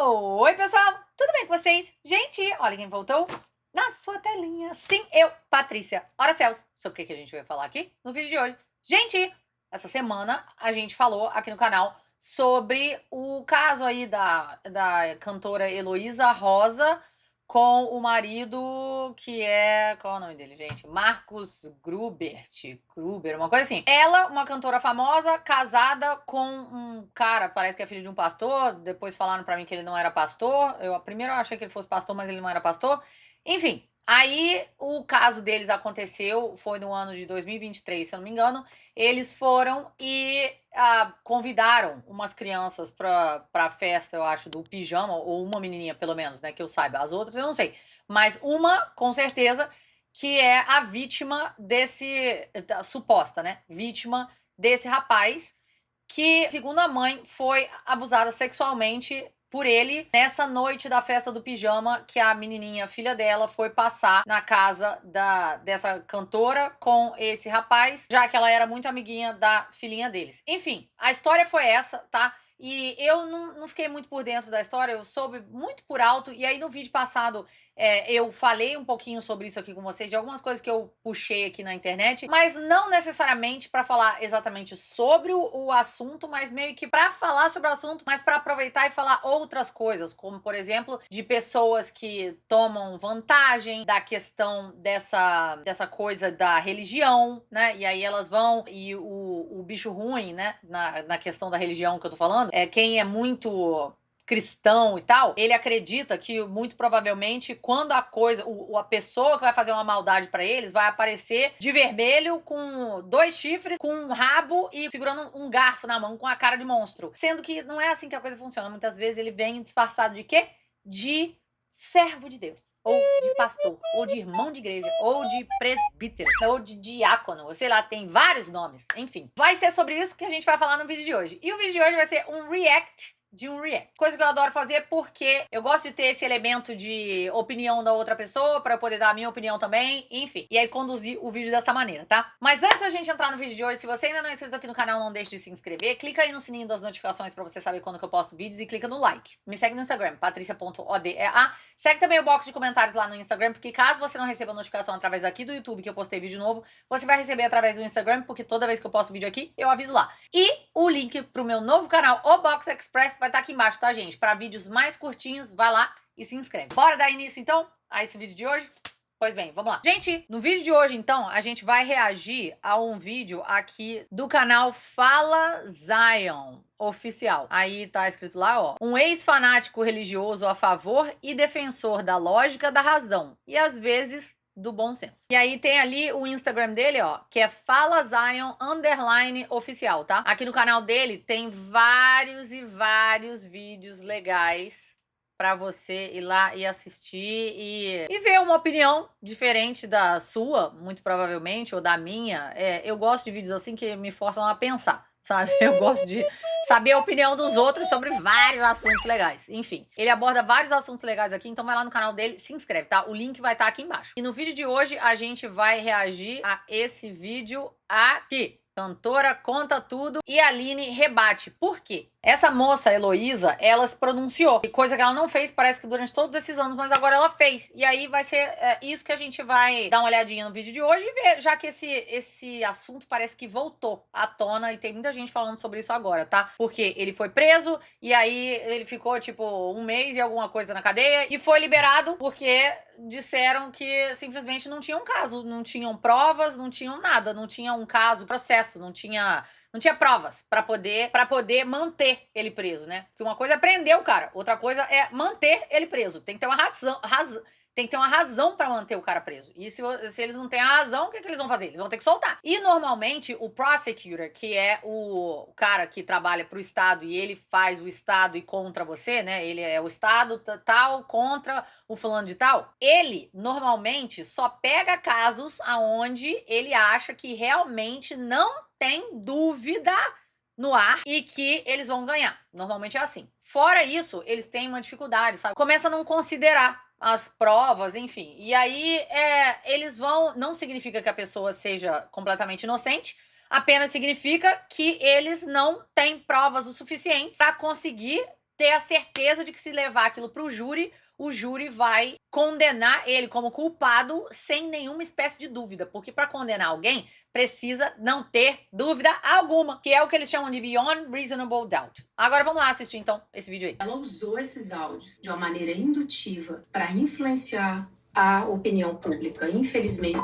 Oi, pessoal! Tudo bem com vocês? Gente, olha quem voltou na sua telinha. Sim, eu, Patrícia. Ora céus, sobre o que a gente vai falar aqui no vídeo de hoje. Gente, essa semana a gente falou aqui no canal sobre o caso aí da cantora Heloísa Rosa com o marido que é... Qual é o nome dele, gente? Marcos Gruber, uma coisa assim. Ela, uma cantora famosa, casada com um cara, parece que é filho de um pastor. Depois falaram pra mim que ele não era pastor. Primeiro eu achei que ele fosse pastor, mas ele não era pastor. Enfim, aí o caso deles aconteceu, foi no ano de 2023, se eu não me engano. Eles foram e convidaram umas crianças pra festa, eu acho, do pijama, ou uma menininha, pelo menos, né, que eu saiba. As outras eu não sei. Mas uma, com certeza, que é a vítima desse... suposta, né? Vítima desse rapaz que, segundo a mãe, foi abusada sexualmente por ele nessa noite da festa do pijama que a menininha, filha dela, foi passar na casa dessa cantora com esse rapaz, já que ela era muito amiguinha da filhinha deles. Enfim, a história foi essa, tá? E eu não fiquei muito por dentro da história, eu soube muito por alto, e aí no vídeo passado eu falei um pouquinho sobre isso aqui com vocês, de algumas coisas que eu puxei aqui na internet, mas não necessariamente pra falar exatamente sobre o assunto, mas meio que pra falar sobre o assunto, mas pra aproveitar e falar outras coisas, como por exemplo, de pessoas que tomam vantagem da questão dessa coisa da religião, né? E aí elas vão, e o bicho ruim, né, na questão da religião que eu tô falando, é quem é muito cristão e tal, ele acredita que muito provavelmente quando a pessoa que vai fazer uma maldade pra eles vai aparecer de vermelho com 2 chifres, com um rabo e segurando um garfo na mão com a cara de monstro. Sendo que não é assim que a coisa funciona. Muitas vezes ele vem disfarçado de quê? De servo de Deus, ou de pastor, ou de irmão de igreja, ou de presbítero, ou de diácono, ou sei lá, tem vários nomes. Enfim, vai ser sobre isso que a gente vai falar no vídeo de hoje. E o vídeo de hoje vai ser um react de um react. Coisa que eu adoro fazer porque eu gosto de ter esse elemento de opinião da outra pessoa pra eu poder dar a minha opinião também, enfim. E aí conduzir o vídeo dessa maneira, tá? Mas antes da gente entrar no vídeo de hoje, se você ainda não é inscrito aqui no canal, não deixe de se inscrever. Clica aí no sininho das notificações pra você saber quando que eu posto vídeos e clica no like. Me segue no Instagram, patricia.odea. Segue também o box de comentários lá no Instagram, porque caso você não receba notificação através aqui do YouTube que eu postei vídeo novo, você vai receber através do Instagram, porque toda vez que eu posto vídeo aqui, eu aviso lá. E o link pro meu novo canal, o Box Express, vai estar aqui embaixo, tá, gente? Para vídeos mais curtinhos, vai lá e se inscreve. Bora dar início, então, a esse vídeo de hoje? Pois bem, vamos lá. Gente, no vídeo de hoje, então, a gente vai reagir a um vídeo aqui do canal Fala Zion Oficial. Aí tá escrito lá, ó. Um ex-fanático religioso a favor e defensor da lógica da razão. E às vezes do bom senso. E aí tem ali o Instagram dele, ó, que é Fala Zion _oficial, tá? Aqui no canal dele tem vários e vários vídeos legais pra você ir lá e assistir e ver uma opinião diferente da sua, muito provavelmente, ou da minha. Eu gosto de vídeos assim que me forçam a pensar, sabe? Eu gosto de saber a opinião dos outros sobre vários assuntos legais. Enfim, ele aborda vários assuntos legais aqui, então vai lá no canal dele, se inscreve, tá? O link vai estar aqui embaixo. E no vídeo de hoje a gente vai reagir a esse vídeo aqui. Cantora conta tudo e a Aline rebate. Por quê? Essa moça, Heloísa, ela se pronunciou. Coisa que ela não fez, parece que durante todos esses anos, mas agora ela fez. E aí vai ser isso que a gente vai dar uma olhadinha no vídeo de hoje e ver, já que esse assunto parece que voltou à tona e tem muita gente falando sobre isso agora, tá? Porque ele foi preso e aí ele ficou, tipo, 1 mês e alguma coisa na cadeia e foi liberado porque disseram que simplesmente não tinha um caso, não tinham provas, não tinham nada, não tinha um caso, processo, não tinha provas pra poder manter ele preso, né? Porque uma coisa é prender o cara, outra coisa é manter ele preso. Tem que ter uma tem que ter uma razão pra manter o cara preso. E se eles não têm a razão, o que eles vão fazer? Eles vão ter que soltar. E normalmente o prosecutor, que é o cara que trabalha pro Estado e ele faz o Estado e contra você, né? Ele é o Estado tal contra o fulano de tal. Ele normalmente só pega casos aonde ele acha que realmente não tem dúvida no ar e que eles vão ganhar. Normalmente é assim. Fora isso, eles têm uma dificuldade, sabe? Começa a não considerar as provas, enfim. E aí, eles vão... Não significa que a pessoa seja completamente inocente, apenas significa que eles não têm provas o suficiente para conseguir ter a certeza de que se levar aquilo pro júri, o júri vai condenar ele como culpado sem nenhuma espécie de dúvida. Porque para condenar alguém, precisa não ter dúvida alguma, que é o que eles chamam de Beyond Reasonable Doubt. Agora vamos lá assistir então esse vídeo aí. Ela usou esses áudios de uma maneira indutiva para influenciar a opinião pública, infelizmente.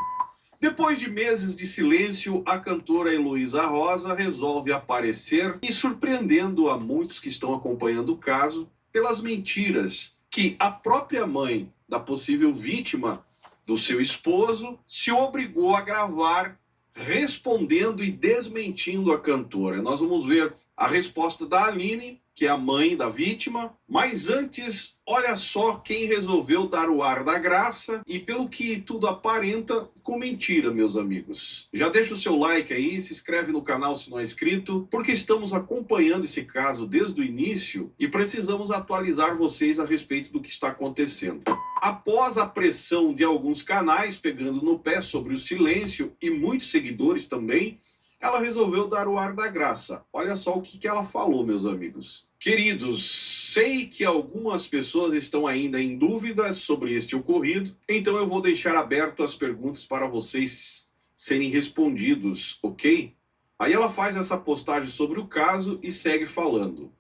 Depois de meses de silêncio, a cantora Heloísa Rosa resolve aparecer e surpreendendo a muitos que estão acompanhando o caso pelas mentiras que a própria mãe da possível vítima do seu esposo se obrigou a gravar, respondendo e desmentindo a cantora. Nós vamos ver a resposta da Aline, que é a mãe da vítima, mas antes, olha só quem resolveu dar o ar da graça e, pelo que tudo aparenta, com mentira, meus amigos. Já deixa o seu like aí, se inscreve no canal se não é inscrito, porque estamos acompanhando esse caso desde o início e precisamos atualizar vocês a respeito do que está acontecendo. Após a pressão de alguns canais pegando no pé sobre o silêncio e muitos seguidores também, ela resolveu dar o ar da graça. Olha só o que ela falou, meus amigos. Queridos, sei que algumas pessoas estão ainda em dúvidas sobre este ocorrido, então eu vou deixar aberto as perguntas para vocês serem respondidos, ok? Aí ela faz essa postagem sobre o caso e segue falando.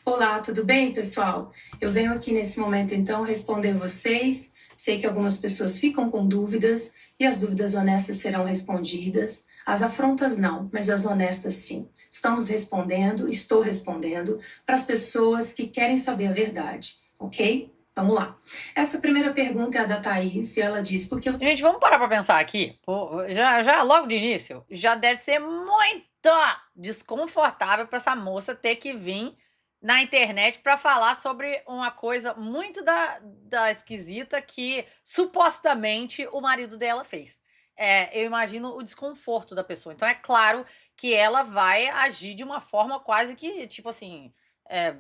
Olá, tudo bem, pessoal? Eu venho aqui nesse momento, então, responder vocês. Sei que algumas pessoas ficam com dúvidas e as dúvidas honestas serão respondidas. As afrontas não, mas as honestas sim. Estamos respondendo, estou respondendo para as pessoas que querem saber a verdade, ok? Vamos lá. Essa primeira pergunta é a da Thaís e ela diz... porque Gente, vamos parar pra pensar aqui. Pô, já logo de início, já deve ser muito desconfortável para essa moça ter que vir na internet para falar sobre uma coisa muito da esquisita que supostamente o marido dela fez. Eu imagino o desconforto da pessoa. Então é claro que ela vai agir de uma forma quase que, tipo assim,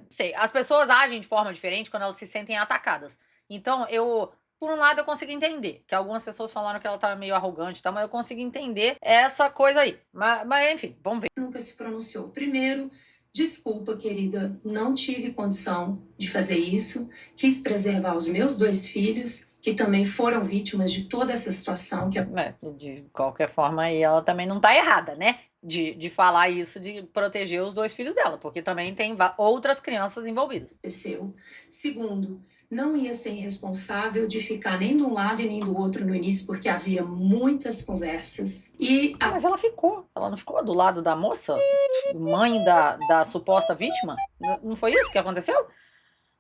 sei, as pessoas agem de forma diferente quando elas se sentem atacadas. Então por um lado eu consigo entender, que algumas pessoas falaram que ela tava meio arrogante e tal, mas eu consigo entender essa coisa aí. Mas enfim, vamos ver. Nunca se pronunciou. Primeiro, desculpa, querida, não tive condição de fazer isso. Quis preservar os meus 2 filhos, que também foram vítimas de toda essa situação. De qualquer forma, aí ela também não tá errada, né? De falar isso, de proteger os 2 filhos dela, porque também tem outras crianças envolvidas. Segundo, não ia ser irresponsável de ficar nem de um lado e nem do outro no início, porque havia muitas conversas. Mas ela ficou. Ela não ficou do lado da moça? Mãe da suposta vítima? Não foi isso que aconteceu?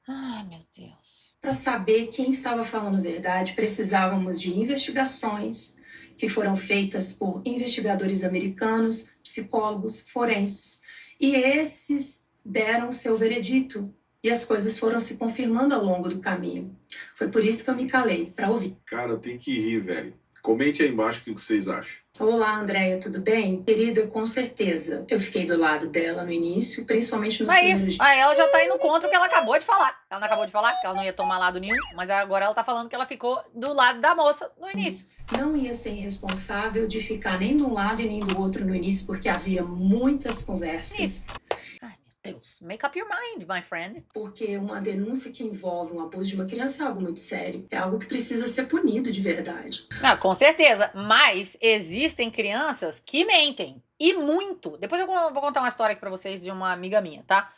Ai, meu Deus. Para saber quem estava falando a verdade, precisávamos de investigações que foram feitas por investigadores americanos, psicólogos, forenses. E esses deram o seu veredito. E as coisas foram se confirmando ao longo do caminho. Foi por isso que eu me calei, para ouvir. Cara, tem que rir, velho. Comente aí embaixo o que vocês acham. Olá, Andréia, tudo bem? Querida, com certeza. Eu fiquei do lado dela no início, principalmente nos primeiros dias. Aí ela já tá indo contra o que ela acabou de falar. Ela não acabou de falar que ela não ia tomar lado nenhum, mas agora ela tá falando que ela ficou do lado da moça no início. Não ia ser irresponsável de ficar nem de um lado e nem do outro no início, porque havia muitas conversas. Isso. Deus, make up your mind, my friend. Porque uma denúncia que envolve um abuso de uma criança é algo muito sério. É algo que precisa ser punido de verdade. Com certeza. Mas existem crianças que mentem. E muito. Depois eu vou contar uma história aqui pra vocês de uma amiga minha, tá?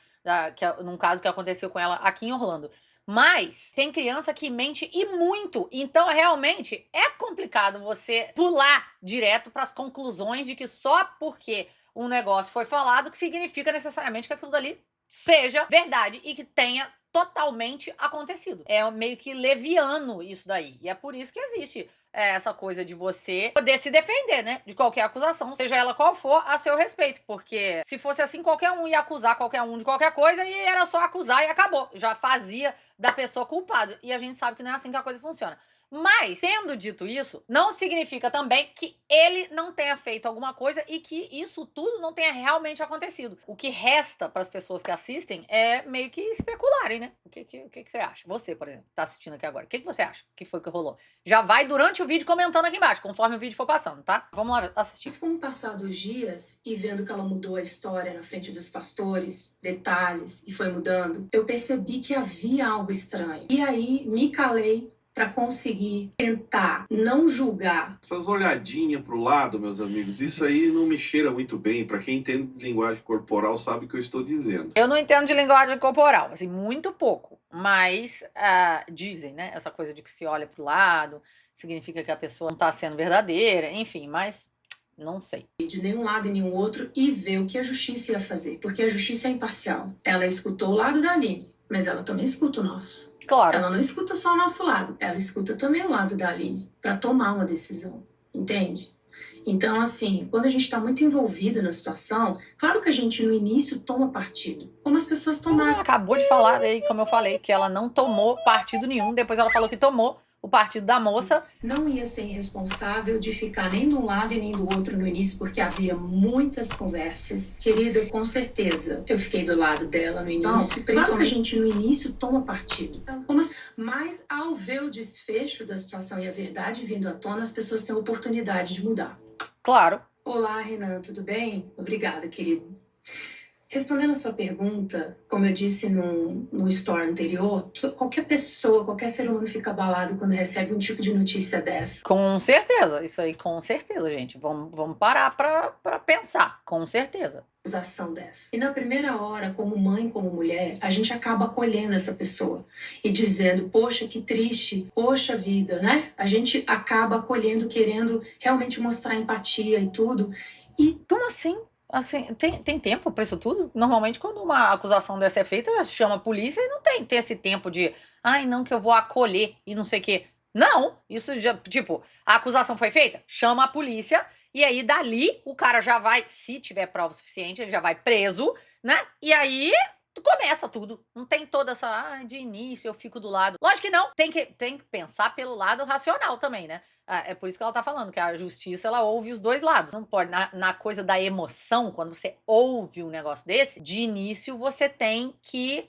Num caso que aconteceu com ela aqui em Orlando. Mas tem criança que mente e muito. Então, realmente, é complicado você pular direto pras conclusões de que só porque um negócio foi falado, que significa necessariamente que aquilo dali seja verdade e que tenha totalmente acontecido. É meio que leviano isso daí. E é por isso que existe essa coisa de você poder se defender, né? De qualquer acusação, seja ela qual for, a seu respeito. Porque se fosse assim, qualquer um ia acusar qualquer um de qualquer coisa e era só acusar e acabou. Já fazia da pessoa culpada. E a gente sabe que não é assim que a coisa funciona. Mas, sendo dito isso, não significa também que ele não tenha feito alguma coisa e que isso tudo não tenha realmente acontecido. O que resta para as pessoas que assistem é meio que especularem, né? O que você acha? Você, por exemplo, tá assistindo aqui agora. O que você acha que foi que rolou? Já vai durante o vídeo comentando aqui embaixo, conforme o vídeo for passando, tá? Vamos lá assistir. Mas com o passar dos dias e vendo que ela mudou a história na frente dos pastores, detalhes, e foi mudando, eu percebi que havia algo estranho. E aí me calei para conseguir tentar não julgar. Essas olhadinhas pro lado, meus amigos, isso aí não me cheira muito bem. Para quem entende de linguagem corporal sabe o que eu estou dizendo. Eu não entendo de linguagem corporal, assim, muito pouco. Mas dizem, né? Essa coisa de que se olha pro lado, significa que a pessoa não tá sendo verdadeira, enfim, mas não sei. De nenhum lado e nenhum outro e ver o que a justiça ia fazer. Porque a justiça é imparcial. Ela escutou o lado da Aline, mas ela também escuta o nosso. Claro. Ela não escuta só o nosso lado, ela escuta também o lado da Aline, para tomar uma decisão, entende? Então, assim, quando a gente está muito envolvido na situação, claro que a gente no início toma partido, como as pessoas tomaram. Ela acabou de falar aí, como eu falei, que ela não tomou partido nenhum, depois ela falou que tomou o partido da moça. Não ia ser irresponsável de ficar nem de um lado e nem do outro no início, porque havia muitas conversas. Querida, com certeza, eu fiquei do lado dela no início. Principalmente a gente no início toma partido. Mas ao ver o desfecho da situação e a verdade vindo à tona, as pessoas têm a oportunidade de mudar. Claro. Olá, Renan, tudo bem? Obrigada, querido. Respondendo a sua pergunta, como eu disse no story anterior, qualquer pessoa, qualquer ser humano fica abalado quando recebe um tipo de notícia dessa. Com certeza, isso aí com certeza, gente. Vamos parar pra pensar, com certeza. Acusação dessa. E na primeira hora, como mãe, como mulher, a gente acaba acolhendo essa pessoa e dizendo, poxa, que triste, poxa vida, né? A gente acaba acolhendo, querendo realmente mostrar empatia e tudo. E como assim? Assim, tem tempo pra isso tudo? Normalmente, quando uma acusação dessa é feita, já chama a polícia e não tem esse tempo de ai, não, que eu vou acolher e não sei o quê. Não, isso já, tipo, a acusação foi feita, chama a polícia e aí dali o cara já vai, se tiver prova suficiente, ele já vai preso, né? E aí começa tudo. Não tem toda essa, de início eu fico do lado. Lógico que não, tem que pensar pelo lado racional também, né? É por isso que ela tá falando, que a justiça, ela ouve os dois lados. Não pode, na coisa da emoção, quando você ouve um negócio desse, de início você tem que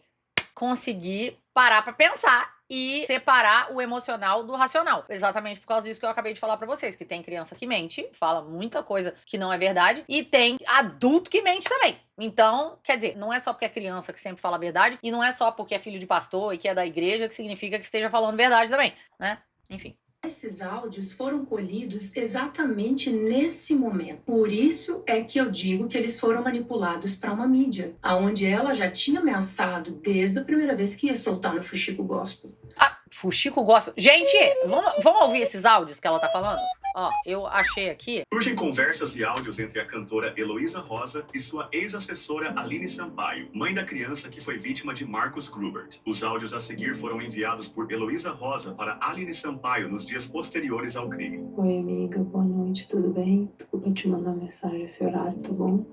conseguir parar pra pensar e separar o emocional do racional. Exatamente por causa disso que eu acabei de falar pra vocês, que tem criança que mente, fala muita coisa que não é verdade, e tem adulto que mente também. Então, quer dizer, não é só porque é criança que sempre fala a verdade, e não é só porque é filho de pastor e que é da igreja que significa que esteja falando verdade também, né? Enfim. Esses áudios foram colhidos exatamente nesse momento. Por isso é que eu digo que eles foram manipulados para uma mídia, aonde ela já tinha ameaçado desde a primeira vez que ia soltar no Fuxico Gospel. Fuxico Gospel. Gente, vamos ouvir esses áudios que ela tá falando? Ó, eu achei aqui. Surgem conversas e áudios entre a cantora Heloísa Rosa e sua ex-assessora Aline Sampaio, mãe da criança que foi vítima de Marcus Grubert. Os áudios a seguir foram enviados por Heloísa Rosa para Aline Sampaio nos dias posteriores ao crime. Oi, amiga, boa noite, tudo bem? Desculpa te mandar mensagem esse horário, tá bom?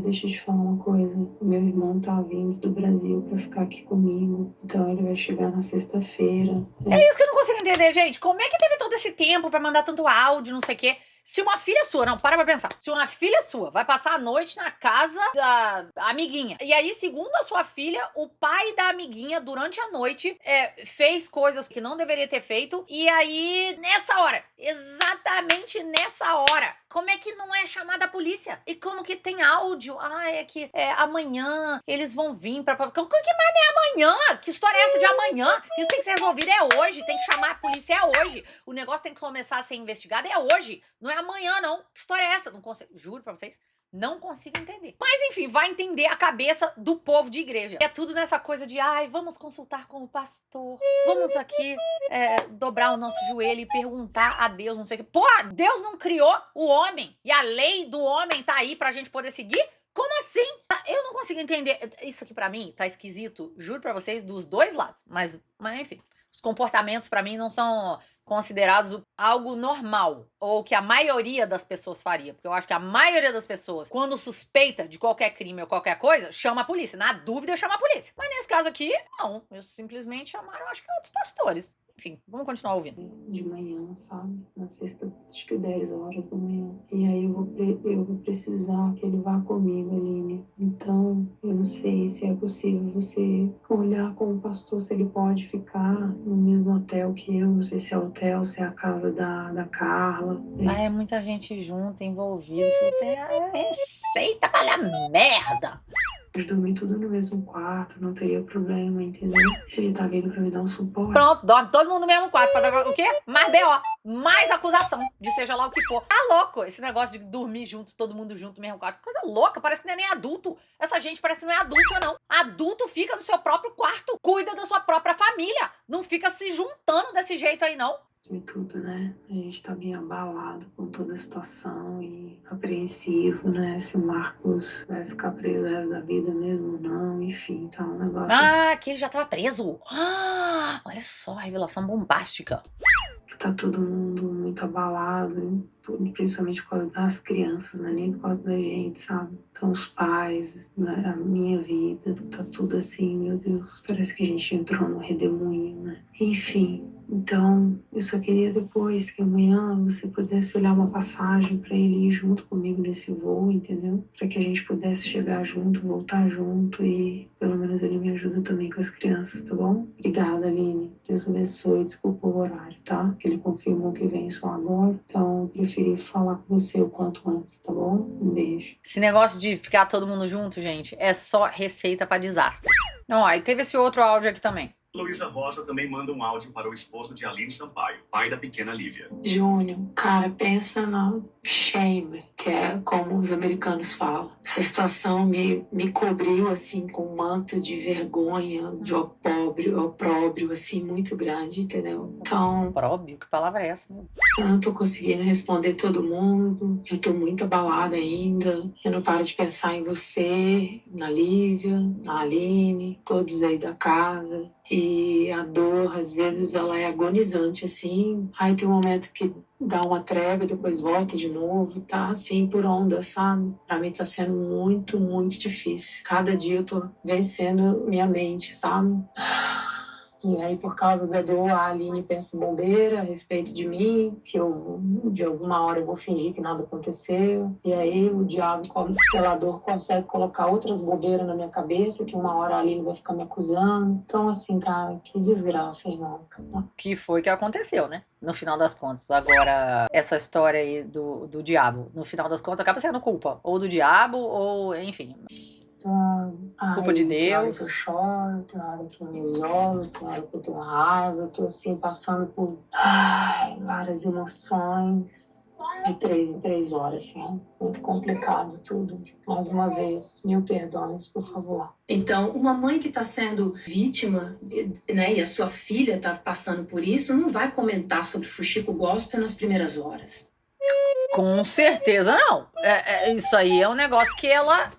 Deixa eu te falar uma coisa. Meu irmão tá vindo do Brasil pra ficar aqui comigo, então ele vai chegar na sexta-feira. É isso que eu não consigo entender, gente. Como é que teve todo esse tempo pra mandar tanto áudio, não sei o quê? Se uma filha sua, não, para pra pensar. Se uma filha sua vai passar a noite na casa da amiguinha, e aí, segundo a sua filha, o pai da amiguinha, durante a noite, fez coisas que não deveria ter feito, e aí, nessa hora, exatamente nessa hora, como é que não é chamada a polícia? E como que tem áudio? É que amanhã eles vão vir pra... Que mais é amanhã? Que história é essa de amanhã? Isso tem que ser resolvido hoje, tem que chamar a polícia hoje. O negócio tem que começar a ser investigado hoje, não é amanhã, não. Que história é essa? Não consigo, juro pra vocês, não consigo entender. Mas enfim, vai entender a cabeça do povo de igreja. É tudo nessa coisa de, vamos consultar com o pastor, vamos aqui dobrar o nosso joelho e perguntar a Deus, não sei o que. Pô, Deus não criou o homem e a lei do homem tá aí pra gente poder seguir? Como assim? Eu não consigo entender. Isso aqui pra mim tá esquisito, juro pra vocês, dos dois lados. Mas enfim, os comportamentos pra mim não são considerados algo normal, ou que a maioria das pessoas faria, porque eu acho que a maioria das pessoas, quando suspeita de qualquer crime ou qualquer coisa, chama a polícia, na dúvida chama a polícia. Mas nesse caso aqui, não, eles simplesmente chamaram, acho que outros pastores. enfim, vamos continuar ouvindo. De manhã, sabe? Na sexta, acho que 10 horas da manhã. E aí eu vou precisar que ele vá comigo, Aline. Então, eu não sei se é possível você olhar com o pastor se ele pode ficar no mesmo hotel que eu. Não sei se é hotel, se é a casa da Carla. Ah, é muita gente junto, envolvida. Isso tem a receita para a merda. Dormir tudo no mesmo quarto, não teria problema, entendeu? Ele tá vindo pra me dar um suporte. Pronto, dorme todo mundo no mesmo quarto. Pra dar o quê? Mais BO, mais acusação de seja lá o que for. Tá louco esse negócio de dormir junto, todo mundo junto no mesmo quarto. Coisa louca, parece que não é nem adulto. Essa gente parece que não é adulta, não. Adulto fica no seu próprio quarto, cuida da sua própria família. Não fica se juntando desse jeito aí, não. E tudo, né? A gente tá bem abalado com toda a situação e apreensivo, né? Se o Marcos vai ficar preso o resto da vida mesmo ou não, enfim, tá um negócio Ah, que ele já tava preso. Ah, olha só, revelação bombástica. que tá todo mundo muito abalado, principalmente por causa das crianças, né? Nem por causa da gente, sabe? Então os pais, né? A minha vida, tá tudo assim, meu Deus, parece que a gente entrou num redemoinho, né? Enfim, então eu só queria depois que amanhã você pudesse olhar uma passagem para ele ir junto comigo nesse voo, entendeu? Para que a gente pudesse chegar junto, voltar junto e pelo menos ele me ajuda também com as crianças, tá bom? Obrigada, Aline. Deus abençoe, desculpa o horário, tá? Que ele confirmou que vem só agora, então eu preferi falar com você o quanto antes, tá bom? Um beijo. Esse negócio de ficar todo mundo junto, gente, é só receita pra desastre. Não, aí teve esse outro áudio aqui também. Heloísa Rosa também manda um áudio para o esposo de Aline Sampaio, pai da pequena Lívia. Júnior, cara, pensa na shame, que é como os americanos falam. Essa situação me cobriu, assim, com um manto de vergonha, de opróbrio, assim, muito grande, entendeu? Então, Próbio? Que palavra é essa, meu? eu não tô conseguindo responder todo mundo, eu tô muito abalada ainda, eu não paro de pensar em você, na Lívia, na Aline, todos aí da casa. E a dor, às vezes, ela é agonizante, assim. Aí tem um momento que dá uma trégua, depois volta de novo, tá? Assim, por onda, sabe? Pra mim tá sendo muito, muito difícil. Cada dia eu tô vencendo minha mente, sabe? E aí, por causa da dor, a Aline pensa bobeira a respeito de mim, que eu, de alguma hora, eu vou fingir que nada aconteceu. E aí, o diabo, pela dor, consegue colocar outras bobeiras na minha cabeça, que uma hora a Aline vai ficar me acusando. Então, assim, cara, que desgraça, irmão. Que foi que aconteceu, né? No final das contas. Agora, essa história aí do diabo, no final das contas, acaba sendo culpa. Ou do diabo, ou, enfim. Culpa de Tem hora Deus. que eu choro, tem hora que eu me isolo, tem hora que eu tenho raiva, eu tô assim passando por várias emoções de 3 em 3 horas, assim. Muito complicado tudo. Mais uma vez, mil perdões, por favor. Então, uma mãe que está sendo vítima, né, e a sua filha está passando por isso, não vai comentar sobre fuxico gospel nas primeiras horas. Com certeza não. Isso aí é um negócio que ela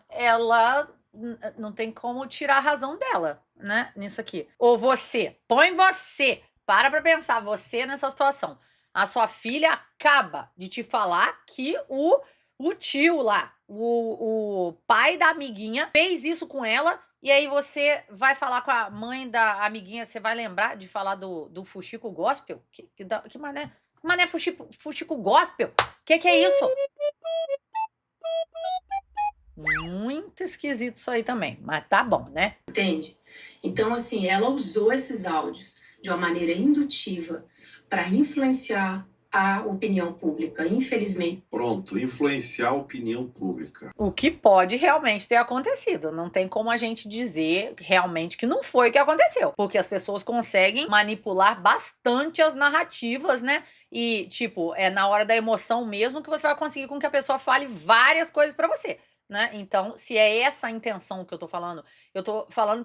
não tem como tirar a razão dela, né? Nisso aqui. Ou você, põe você, para pra pensar, você nessa situação. A sua filha acaba de te falar que o tio lá, o pai da amiguinha, fez isso com ela. E aí você vai falar com a mãe da amiguinha, você vai lembrar de falar do fuxico gospel? Que mané? Mané fuxico gospel? Que é isso? Muito esquisito isso aí também, mas tá bom, né? Entende? Então, assim, ela usou esses áudios de uma maneira indutiva para influenciar a opinião pública, infelizmente. Pronto, influenciar a opinião pública. O que pode realmente ter acontecido. Não tem como a gente dizer realmente que não foi o que aconteceu. Porque as pessoas conseguem manipular bastante as narrativas, né? E, tipo, é na hora da emoção mesmo que você vai conseguir com que a pessoa fale várias coisas pra você. Né? Então, se é essa a intenção que eu tô falando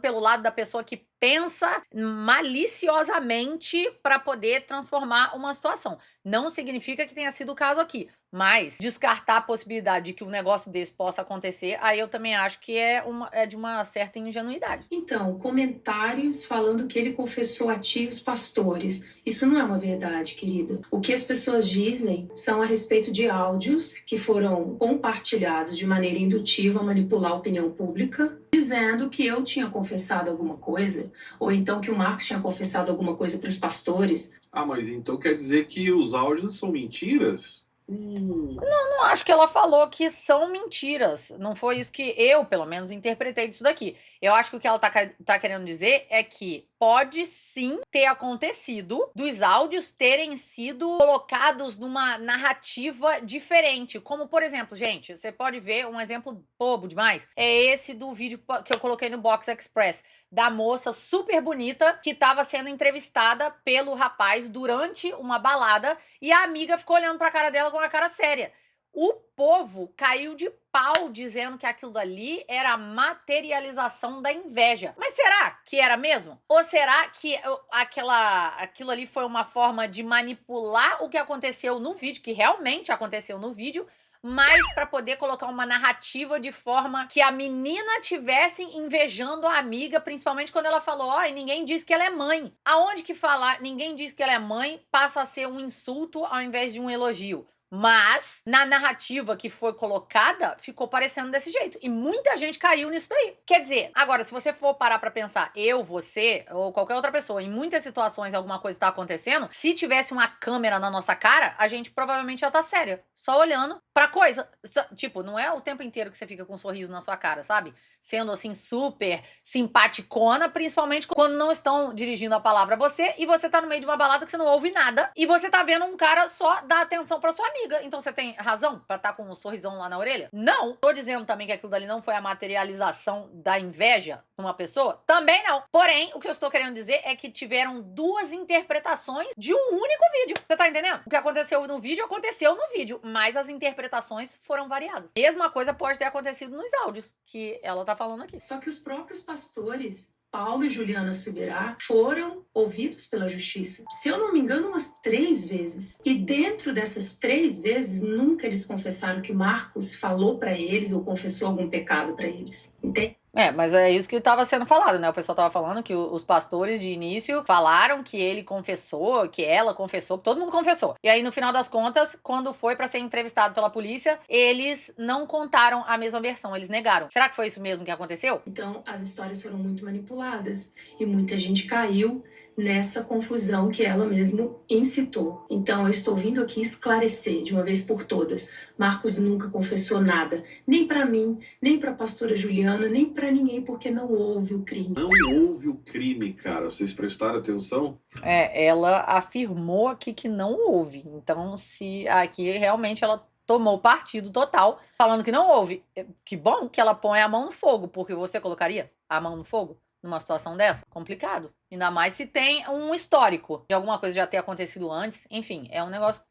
pelo lado da pessoa que pensa maliciosamente para poder transformar uma situação. Não significa que tenha sido o caso aqui, Mas descartar a possibilidade de que um negócio desse possa acontecer, aí eu também acho que é de uma certa ingenuidade. Então, comentários falando que ele confessou a tios pastores. Isso não é uma verdade, querida. O que as pessoas dizem são a respeito de áudios que foram compartilhados de maneira indutiva a manipular a opinião pública, dizendo que eu tinha confessado alguma coisa, ou então que o Marcos tinha confessado alguma coisa para os pastores. Ah, mas então quer dizer que os áudios são mentiras? Não acho que ela falou que são mentiras. Não foi isso que eu, pelo menos, interpretei disso daqui. Eu acho que o que ela tá querendo dizer é que pode sim ter acontecido dos áudios terem sido colocados numa narrativa diferente. Como, por exemplo, gente, você pode ver um exemplo bobo demais. É esse do vídeo que eu coloquei no Box Express, da moça super bonita que estava sendo entrevistada pelo rapaz durante uma balada e a amiga ficou olhando pra cara dela com uma cara séria. O povo caiu de pau dizendo que aquilo dali era a materialização da inveja. Mas será que era mesmo? Ou será que aquilo ali foi uma forma de manipular o que aconteceu no vídeo, que realmente aconteceu no vídeo, mas para poder colocar uma narrativa de forma que a menina tivesse invejando a amiga, principalmente quando ela falou, ó, e ninguém diz que ela é mãe. Aonde que falar ninguém diz que ela é mãe passa a ser um insulto ao invés de um elogio. Mas, na narrativa que foi colocada, ficou parecendo desse jeito. E muita gente caiu nisso daí. Quer dizer, agora, se você for parar pra pensar, eu, você, ou qualquer outra pessoa, em muitas situações alguma coisa tá acontecendo, se tivesse uma câmera na nossa cara, a gente provavelmente ia estar séria. Só olhando pra coisa. Tipo, não é o tempo inteiro que você fica com um sorriso na sua cara, sabe? Sendo assim, super simpaticona, principalmente quando não estão dirigindo a palavra a você e você tá no meio de uma balada que você não ouve nada e você tá vendo um cara só dar atenção pra sua amiga. Então você tem razão pra estar com um sorrisão lá na orelha? Não. Tô dizendo também que aquilo dali não foi a materialização da inveja numa pessoa? Também não. Porém, o que eu estou querendo dizer é que tiveram duas interpretações de um único vídeo. Você tá entendendo? O que aconteceu no vídeo, aconteceu no vídeo, mas as interpretações foram variadas. Mesma coisa pode ter acontecido nos áudios, que ela tá falando aqui. Só que os próprios pastores, Paulo e Juliana Subirá, foram ouvidos pela justiça. Se eu não me engano, umas 3 vezes. E dentro dessas 3 vezes, nunca eles confessaram que Marcos falou pra eles ou confessou algum pecado pra eles. Entende? Mas é isso que estava sendo falado, né? O pessoal estava falando que os pastores de início falaram que ele confessou, que ela confessou, que todo mundo confessou. E aí, no final das contas, quando foi para ser entrevistado pela polícia, eles não contaram a mesma versão, eles negaram. Será que foi isso mesmo que aconteceu? Então, as histórias foram muito manipuladas e muita gente caiu nessa confusão que ela mesmo incitou. Então, eu estou vindo aqui esclarecer de uma vez por todas. Marcos nunca confessou nada, nem para mim, nem para a pastora Juliana, nem para ninguém, porque não houve o crime. Não houve o crime, cara. Vocês prestaram atenção? Ela afirmou aqui que não houve. Então, se aqui realmente ela tomou partido total, falando que não houve. Que bom que ela põe a mão no fogo, porque você colocaria a mão no fogo numa situação dessa? Complicado. Ainda mais se tem um histórico de alguma coisa já ter acontecido antes. Enfim, é um negócio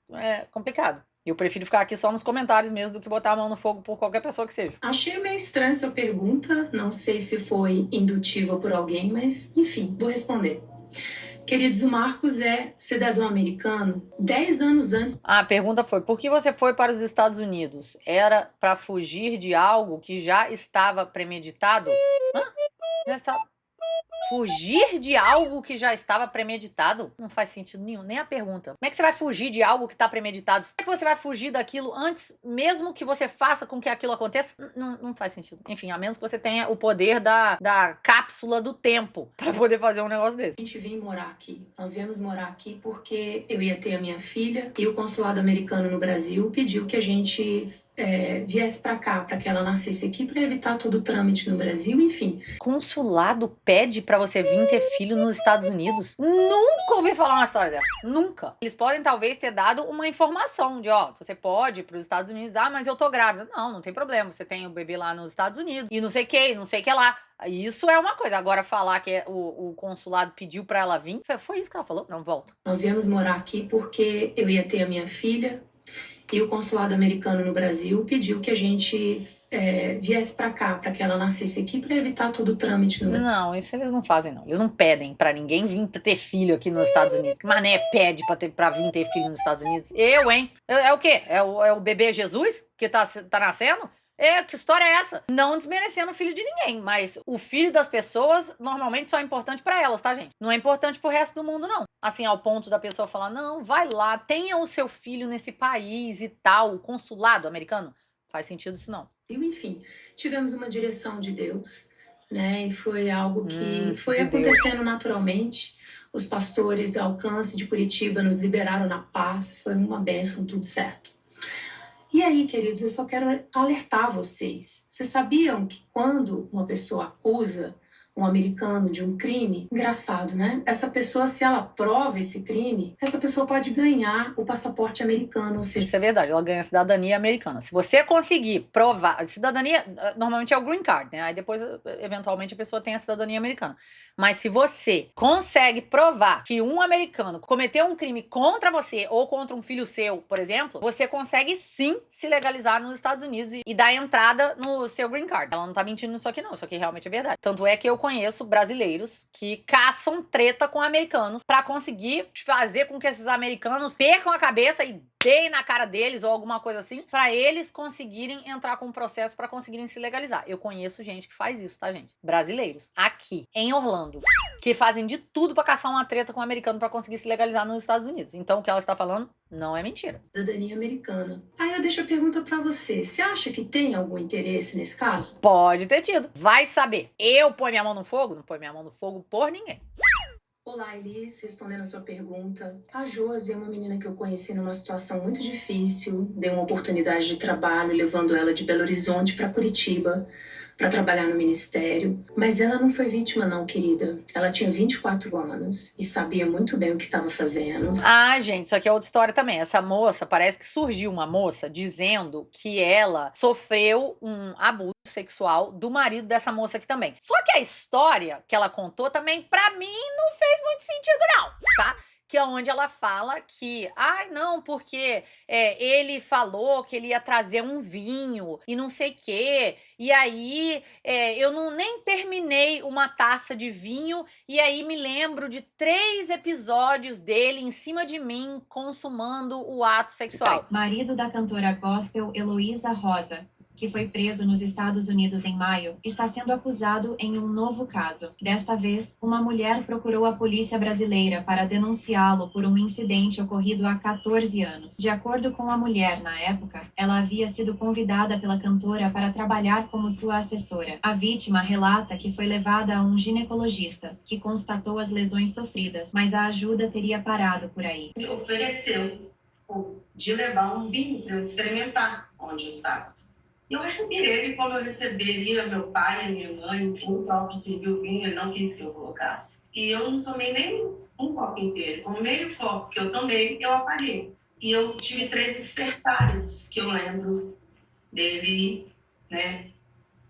complicado. Eu prefiro ficar aqui só nos comentários mesmo do que botar a mão no fogo por qualquer pessoa que seja. Achei meio estranha sua pergunta. Não sei se foi indutiva por alguém, mas enfim, vou responder. Queridos, o Marcos é cidadão americano 10 anos antes. A pergunta foi, por que você foi para os Estados Unidos? Era para fugir de algo que já estava premeditado? Já estava... Fugir de algo que já estava premeditado? Não faz sentido nenhum, nem a pergunta. Como é que você vai fugir de algo que está premeditado? Como é que você vai fugir daquilo antes, mesmo que você faça com que aquilo aconteça? Não faz sentido. Enfim, a menos que você tenha o poder da cápsula do tempo para poder fazer um negócio desse. A gente veio morar aqui. Nós viemos morar aqui porque eu ia ter a minha filha e o consulado americano no Brasil pediu que a gente viesse pra cá, pra que ela nascesse aqui, pra evitar todo o trâmite no Brasil, enfim. Consulado pede pra você vir ter filho nos Estados Unidos? Nunca ouvi falar uma história dessa. Nunca. Eles podem talvez ter dado uma informação de, você pode ir pros Estados Unidos, mas eu tô grávida. Não tem problema, você tem o bebê lá nos Estados Unidos e não sei o que lá. Isso é uma coisa. Agora falar que o consulado pediu pra ela vir, foi isso que ela falou? Não, volta. Nós viemos morar aqui porque eu ia ter a minha filha e o consulado americano no Brasil pediu que a gente viesse para cá, para que ela nascesse aqui, para evitar todo o trâmite no Brasil. Não, isso eles não fazem, não. Eles não pedem pra ninguém vir ter filho aqui nos Estados Unidos. Que mané pede pra vir ter filho nos Estados Unidos? Eu, hein? É o quê? É o bebê Jesus que tá nascendo? Que história é essa? Não desmerecendo o filho de ninguém, mas o filho das pessoas normalmente só é importante pra elas, tá, gente? Não é importante pro resto do mundo, não. Assim, ao ponto da pessoa falar, não, vai lá, tenha o seu filho nesse país e tal, o consulado americano. Faz sentido isso, não. Enfim, tivemos uma direção de Deus, né? E foi algo que foi de acontecendo Deus. naturalmente. Os pastores da Alcance de Curitiba nos liberaram na paz, foi uma bênção, tudo certo. E aí, queridos, eu só quero alertar vocês. Vocês sabiam que quando uma pessoa acusa um americano de um crime, engraçado, né? Essa pessoa, se ela prova esse crime, essa pessoa pode ganhar o passaporte americano, ou seja, Isso é verdade, ela ganha a cidadania americana. Se você conseguir provar, cidadania normalmente é o green card, né? Aí depois, eventualmente, a pessoa tem a cidadania americana. Mas se você consegue provar que um americano cometeu um crime contra você ou contra um filho seu, por exemplo, você consegue sim se legalizar nos Estados Unidos e dar entrada no seu green card. Ela não tá mentindo nisso aqui, não. Isso aqui realmente é verdade. Tanto é que eu conheço brasileiros que caçam treta com americanos pra conseguir fazer com que esses americanos percam a cabeça e deem na cara deles ou alguma coisa assim, pra eles conseguirem entrar com um processo pra conseguirem se legalizar. Eu conheço gente que faz isso, tá, gente? Brasileiros. Aqui, em Orlando. Que fazem de tudo pra caçar uma treta com um americano pra conseguir se legalizar nos Estados Unidos. Então, o que ela está falando não é mentira. cidadania americana. Aí eu deixo a pergunta pra você. Você acha que tem algum interesse nesse caso? Pode ter tido. Vai saber. Eu ponho minha mão no fogo? Não ponho minha mão no fogo por ninguém. Olá, Elis, respondendo a sua pergunta. A Josi é uma menina que eu conheci numa situação muito difícil. Dei uma oportunidade de trabalho, levando ela de Belo Horizonte para Curitiba, para trabalhar no ministério. Mas ela não foi vítima, não, querida. Ela tinha 24 anos e sabia muito bem o que estava fazendo. Ah, gente, isso aqui é outra história também. Essa moça, parece que surgiu uma moça dizendo que ela sofreu um abuso sexual do marido dessa moça aqui também. Só que a história que ela contou também, pra mim, não fez muito sentido não, tá? Que é onde ela fala que, ai não, porque ele falou que ele ia trazer um vinho e não sei o quê, e aí eu nem terminei uma taça de vinho, e aí me lembro de 3 episódios dele em cima de mim consumando o ato sexual. Marido da cantora gospel Heloísa Rosa, que foi preso nos Estados Unidos em maio, está sendo acusado em um novo caso. Desta vez, uma mulher procurou a polícia brasileira para denunciá-lo por um incidente ocorrido há 14 anos. De acordo com a mulher, na época, ela havia sido convidada pela cantora para trabalhar como sua assessora. A vítima relata que foi levada a um ginecologista, que constatou as lesões sofridas, mas a ajuda teria parado por aí. Me ofereceu de levar um vinho para eu experimentar onde eu estava. Eu recebi ele como eu receberia meu pai e minha mãe, o próprio serviu o vinho, ele não quis que eu colocasse. E eu não tomei nem um copo inteiro, com meio copo que eu tomei, eu apaguei. E eu tive 3 despertares que eu lembro dele, né,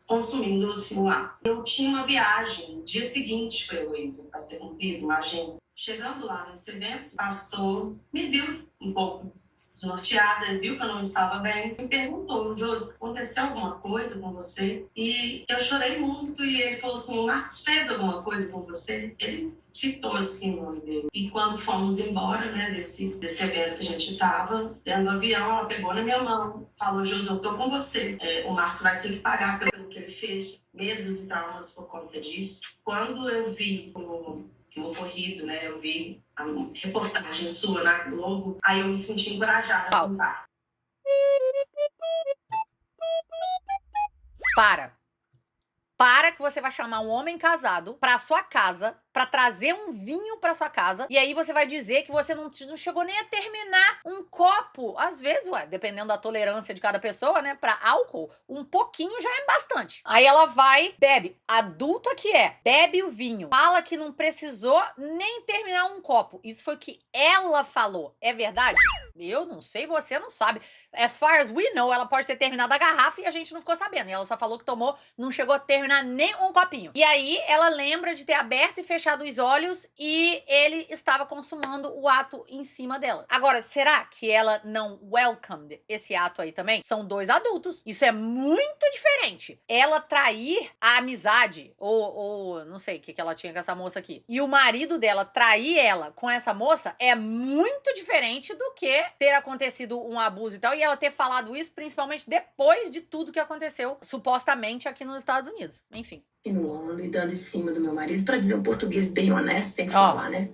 consumindo o simulacro. Eu tinha uma viagem, no dia seguinte com a Heloísa, para ser cumprido, uma agenda. Chegando lá nesse evento, o pastor me viu um pouco desnorteada, ele viu que eu não estava bem, me perguntou, Josi, aconteceu alguma coisa com você? E eu chorei muito e ele falou assim, o Marcos fez alguma coisa com você? Ele citou assim o nome dele. E quando fomos embora, né, desse evento que a gente estava, dentro do avião, ela pegou na minha mão, falou, Josi, eu tô com você. O Marcos vai ter que pagar pelo que ele fez, medos e traumas por conta disso. Quando eu vi o ocorrido, né? Eu vi a reportagem sua na Globo, aí eu me senti encorajada a contar. Para que você vai chamar um homem casado pra sua casa, pra trazer um vinho pra sua casa, e aí você vai dizer que você não chegou nem a terminar um copo. Às vezes, dependendo da tolerância de cada pessoa, né, pra álcool, um pouquinho já é bastante. Aí ela vai, bebe, adulta que é, bebe o vinho, fala que não precisou nem terminar um copo. Isso foi o que ela falou. É verdade? Eu não sei, você não sabe. As far as we know, ela pode ter terminado a garrafa e a gente não ficou sabendo. E ela só falou que tomou, não chegou a terminar nem um copinho. E aí, ela lembra de ter aberto e fechado fechado os olhos e ele estava consumando o ato em cima dela. Agora, será que ela não welcomed esse ato aí também? São dois adultos. Isso é muito diferente. Ela trair a amizade, ou não sei o que ela tinha com essa moça aqui, e o marido dela trair ela com essa moça é muito diferente do que ter acontecido um abuso e tal, e ela ter falado isso principalmente depois de tudo que aconteceu, supostamente, aqui nos Estados Unidos. Enfim. Insinuando e dando em cima do meu marido, pra dizer um português bem honesto, tem que falar, né?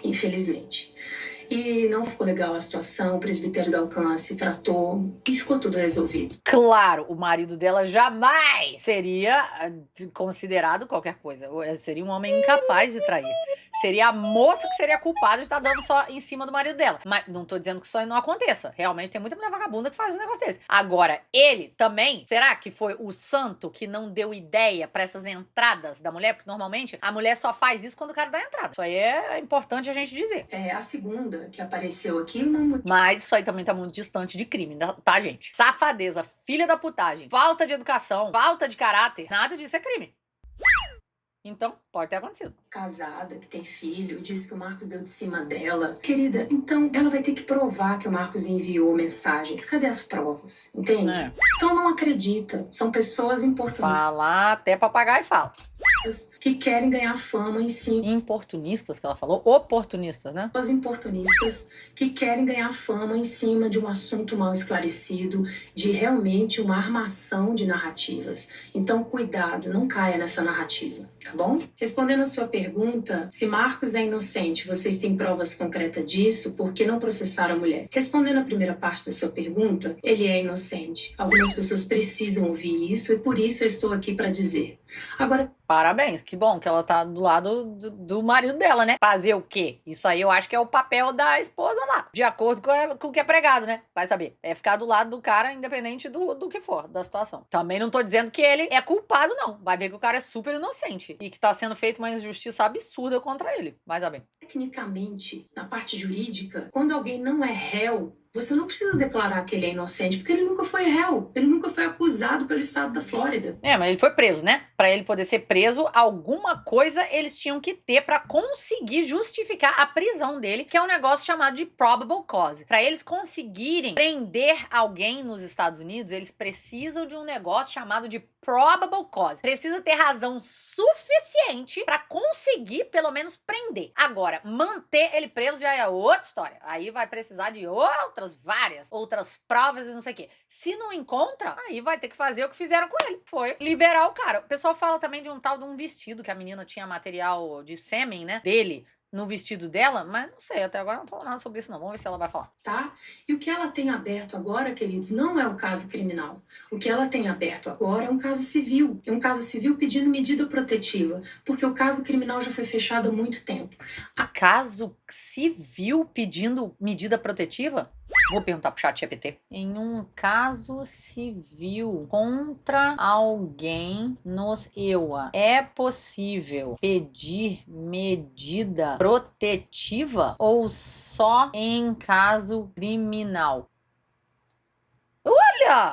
Infelizmente. E não ficou legal a situação, o presbitério da Alcance tratou e ficou tudo resolvido. Claro, o marido dela jamais seria considerado qualquer coisa. Seria um homem incapaz de trair. Seria a moça que seria culpada de estar dando só em cima do marido dela. Mas não tô dizendo que isso aí não aconteça. Realmente tem muita mulher vagabunda que faz um negócio desse. Agora, ele também, será que foi o santo que não deu ideia pra essas entradas da mulher? Porque normalmente a mulher só faz isso quando o cara dá entrada. Isso aí é importante a gente dizer. É, a segunda que apareceu aqui, uma Mas isso aí também tá muito distante de crime, tá, gente? Safadeza, filha da putagem, falta de educação, falta de caráter, nada disso é crime. Então, pode ter acontecido. casada, que tem filho, disse que o Marcos deu de cima dela. Querida, então ela vai ter que provar que o Marcos enviou mensagens. Cadê as provas? Entende? É. Então não acredita. São pessoas importantes Falar até papagaio fala. que querem ganhar fama em cima. Importunistas, que ela falou. Oportunistas, né? As importunistas que querem ganhar fama em cima de um assunto mal esclarecido, de realmente uma armação de narrativas. Então, cuidado, não caia nessa narrativa, tá bom? Respondendo a sua pergunta, se Marcos é inocente, vocês têm provas concretas disso, por que não processaram a mulher? Respondendo a primeira parte da sua pergunta, ele é inocente. Algumas pessoas precisam ouvir isso e por isso eu estou aqui para dizer. Agora, parabéns, que bom que ela tá do lado do marido dela, né? Fazer o quê? Isso aí eu acho que é o papel da esposa lá. De acordo com o que é pregado, né? Vai saber. É ficar do lado do cara, independente do que for, da situação. Também não tô dizendo que ele é culpado, não. Vai ver que o cara é super inocente. E que tá sendo feita uma injustiça absurda contra ele. Vai saber. tecnicamente, na parte jurídica, quando alguém não é réu, você não precisa declarar que ele é inocente, porque ele nunca foi réu, ele nunca foi acusado pelo estado da Flórida. É, mas ele foi preso, né? Pra ele poder ser preso, alguma coisa eles tinham que ter pra conseguir justificar a prisão dele, que é um negócio chamado de probable cause. Pra eles conseguirem prender alguém nos Estados Unidos, eles precisam de um negócio chamado de probable cause. Precisa ter razão suficiente pra conseguir, pelo menos, prender. Agora, manter ele preso já é outra história. Aí vai precisar de várias outras provas e não sei o quê. Se não encontra, aí vai ter que fazer o que fizeram com ele. Foi liberar o cara. O pessoal fala também de um tal de um vestido, que a menina tinha material de sêmen, né, dele no vestido dela, mas não sei, até agora não falou nada sobre isso não. Vamos ver se ela vai falar. Tá? E o que ela tem aberto agora, queridos, não é o caso criminal. O que ela tem aberto agora é um caso civil. É um caso civil pedindo medida protetiva, porque o caso criminal já foi fechado há muito tempo. Caso civil pedindo medida protetiva? Vou perguntar pro ChatGPT. Em um caso civil contra alguém nos EUA, é possível pedir medida protetiva ou só em caso criminal?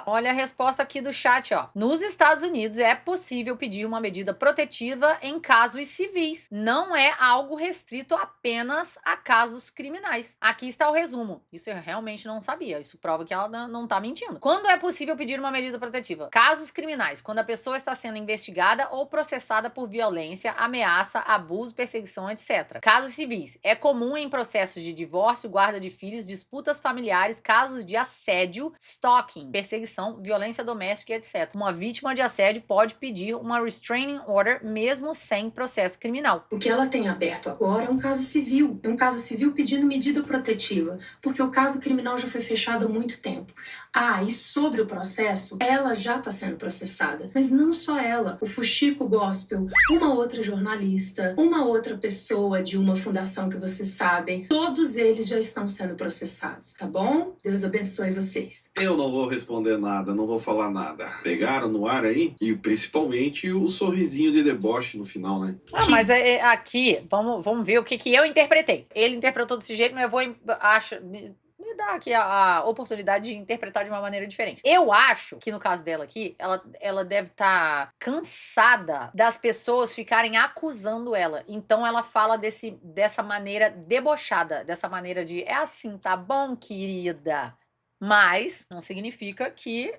Olha a resposta aqui do chat, ó. Nos Estados Unidos é possível pedir uma medida protetiva em casos civis. Não é algo restrito apenas a casos criminais. Aqui está o resumo. Isso eu realmente não sabia. Isso prova que ela não tá mentindo. Quando é possível pedir uma medida protetiva? Casos criminais, quando a pessoa está sendo investigada ou processada por violência, ameaça, abuso, perseguição, etc. Casos civis. É comum em processos de divórcio, guarda de filhos, disputas familiares, casos de assédio, stalking, perseguição, violência doméstica, etc. Uma vítima de assédio pode pedir uma restraining order mesmo sem processo criminal. O que ela tem aberto agora é um caso civil. É um caso civil pedindo medida protetiva, porque o caso criminal já foi fechado há muito tempo. Ah, e sobre o processo, ela já está sendo processada. Mas não só ela. O Fuxico Gospel, uma outra jornalista, uma outra pessoa de uma fundação que vocês sabem, todos eles já estão sendo processados, tá bom? Deus abençoe vocês. Eu não vou responder nada, não vou falar nada. Pegaram no ar aí? E principalmente o sorrisinho de deboche no final, né? Ah, mas aqui, vamos ver o que eu interpretei. Ele interpretou desse jeito, mas eu vou... me me dar aqui a oportunidade de interpretar de uma maneira diferente. Eu acho que no caso dela aqui, ela deve estar cansada das pessoas ficarem acusando ela. Então ela fala dessa maneira debochada, dessa maneira de é assim, tá bom, querida? Mas não significa que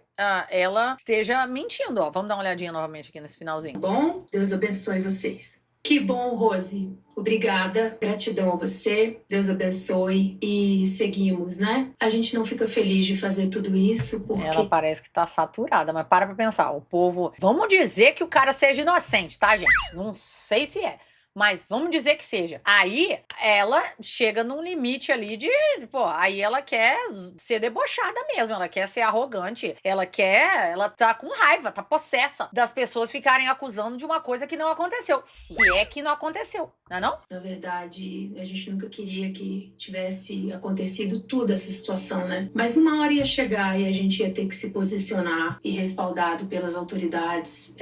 ela esteja mentindo, ó. Vamos dar uma olhadinha novamente aqui nesse finalzinho. Bom, Deus abençoe vocês. Que bom, Rose. Obrigada, gratidão a você, Deus abençoe e seguimos, né? A gente não fica feliz de fazer tudo isso porque... Ela parece que tá saturada, mas para pra pensar, o povo... Vamos dizer que o cara seja inocente, tá, gente? Não sei se é. Mas vamos dizer que seja. Aí, ela chega num limite ali pô, aí ela quer ser debochada mesmo, ela quer ser arrogante, ela tá com raiva, tá possessa das pessoas ficarem acusando de uma coisa que não aconteceu. Se é que não aconteceu, não é não? Na verdade, a gente nunca queria que tivesse acontecido tudo essa situação, né? Mas uma hora ia chegar e a gente ia ter que se posicionar e respaldado pelas autoridades.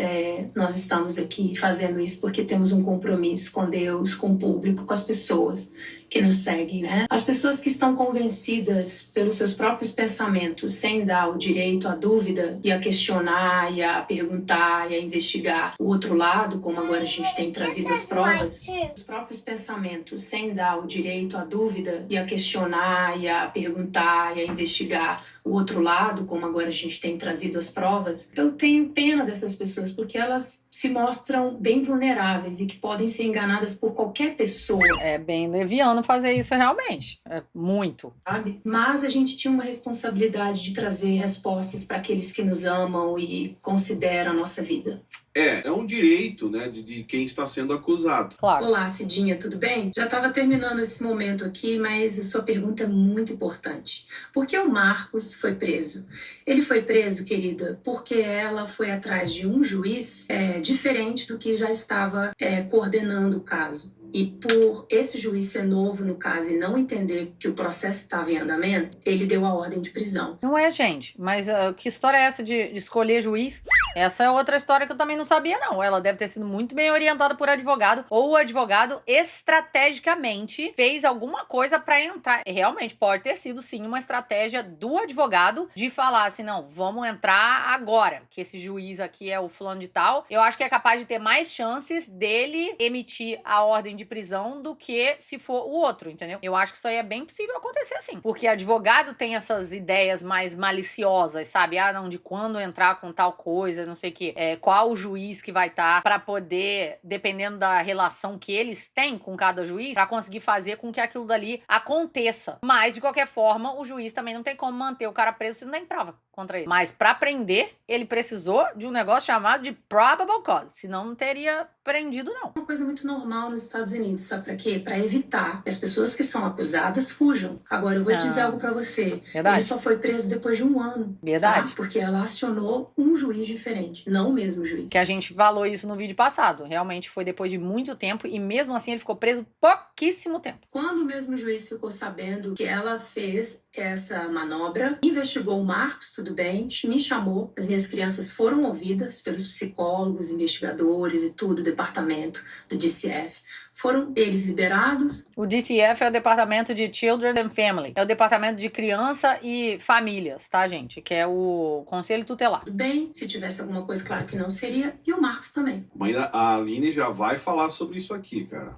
Nós estamos aqui fazendo isso porque temos um compromisso com Deus, com o público, com as pessoas que nos seguem, né? As pessoas que estão convencidas pelos seus próprios pensamentos, sem dar o direito à dúvida e a questionar, e a perguntar, e a investigar o outro lado, como agora a gente tem trazido as provas, os próprios pensamentos, sem dar o direito à dúvida e a questionar, e a perguntar, e a investigar o outro lado, como agora a gente tem trazido as provas, eu tenho pena dessas pessoas, porque elas se mostram bem vulneráveis e que podem ser enganadas por qualquer pessoa. É bem leviano fazer isso realmente, é muito. Sabe? Mas a gente tinha uma responsabilidade de trazer respostas para aqueles que nos amam e consideram a nossa vida. É um direito, né, de quem está sendo acusado. Claro. Olá, Cidinha, tudo bem? Já estava terminando esse momento aqui, mas a sua pergunta é muito importante. Por que o Marcos foi preso? Ele foi preso, querida, porque ela foi atrás de um juiz diferente do que já estava coordenando o caso. E por esse juiz ser novo no caso e não entender que o processo estava em andamento, ele deu a ordem de prisão. Não é, gente, mas que história é essa de escolher juiz? Essa é outra história que eu também não sabia, não. Ela deve ter sido muito bem orientada por advogado, ou o advogado estrategicamente fez alguma coisa pra entrar. Realmente, pode ter sido, sim, uma estratégia do advogado de falar assim, não, vamos entrar agora, que esse juiz aqui é o fulano de tal. Eu acho que é capaz de ter mais chances dele emitir a ordem de prisão do que se for o outro, entendeu? Eu acho que isso aí é bem possível acontecer, sim. Porque advogado tem essas ideias mais maliciosas, sabe? Ah, não, de quando entrar com tal coisa, não sei o quê. Qual o juiz que vai estar pra poder, dependendo da relação que eles têm com cada juiz, pra conseguir fazer com que aquilo dali aconteça. Mas, de qualquer forma, o juiz também não tem como manter o cara preso se não tem prova contra ele. Mas pra prender, ele precisou de um negócio chamado de probable cause. Senão não teria prendido, não. Uma coisa muito normal nos Estados Unidos, sabe pra quê? Pra evitar que as pessoas que são acusadas fujam. Agora, eu vou dizer algo pra você. Verdade. Ele só foi preso depois de 1 ano. Verdade. Tá? Porque ela acionou um juiz diferente, não o mesmo juiz. Que a gente falou isso no vídeo passado. Realmente foi depois de muito tempo e mesmo assim ele ficou preso pouquíssimo tempo. Quando o mesmo juiz ficou sabendo que ela fez essa manobra, investigou o Marcos, tudo bem, me chamou, as minhas crianças foram ouvidas pelos psicólogos, investigadores e tudo, departamento do DCF. Foram eles liberados. O DCF é o Departamento de Children and Family. É o Departamento de Criança e Famílias, tá, gente? Que é o Conselho Tutelar. Tudo bem, se tivesse alguma coisa, claro que não seria. E o Marcos também. Mas a Aline já vai falar sobre isso aqui, cara.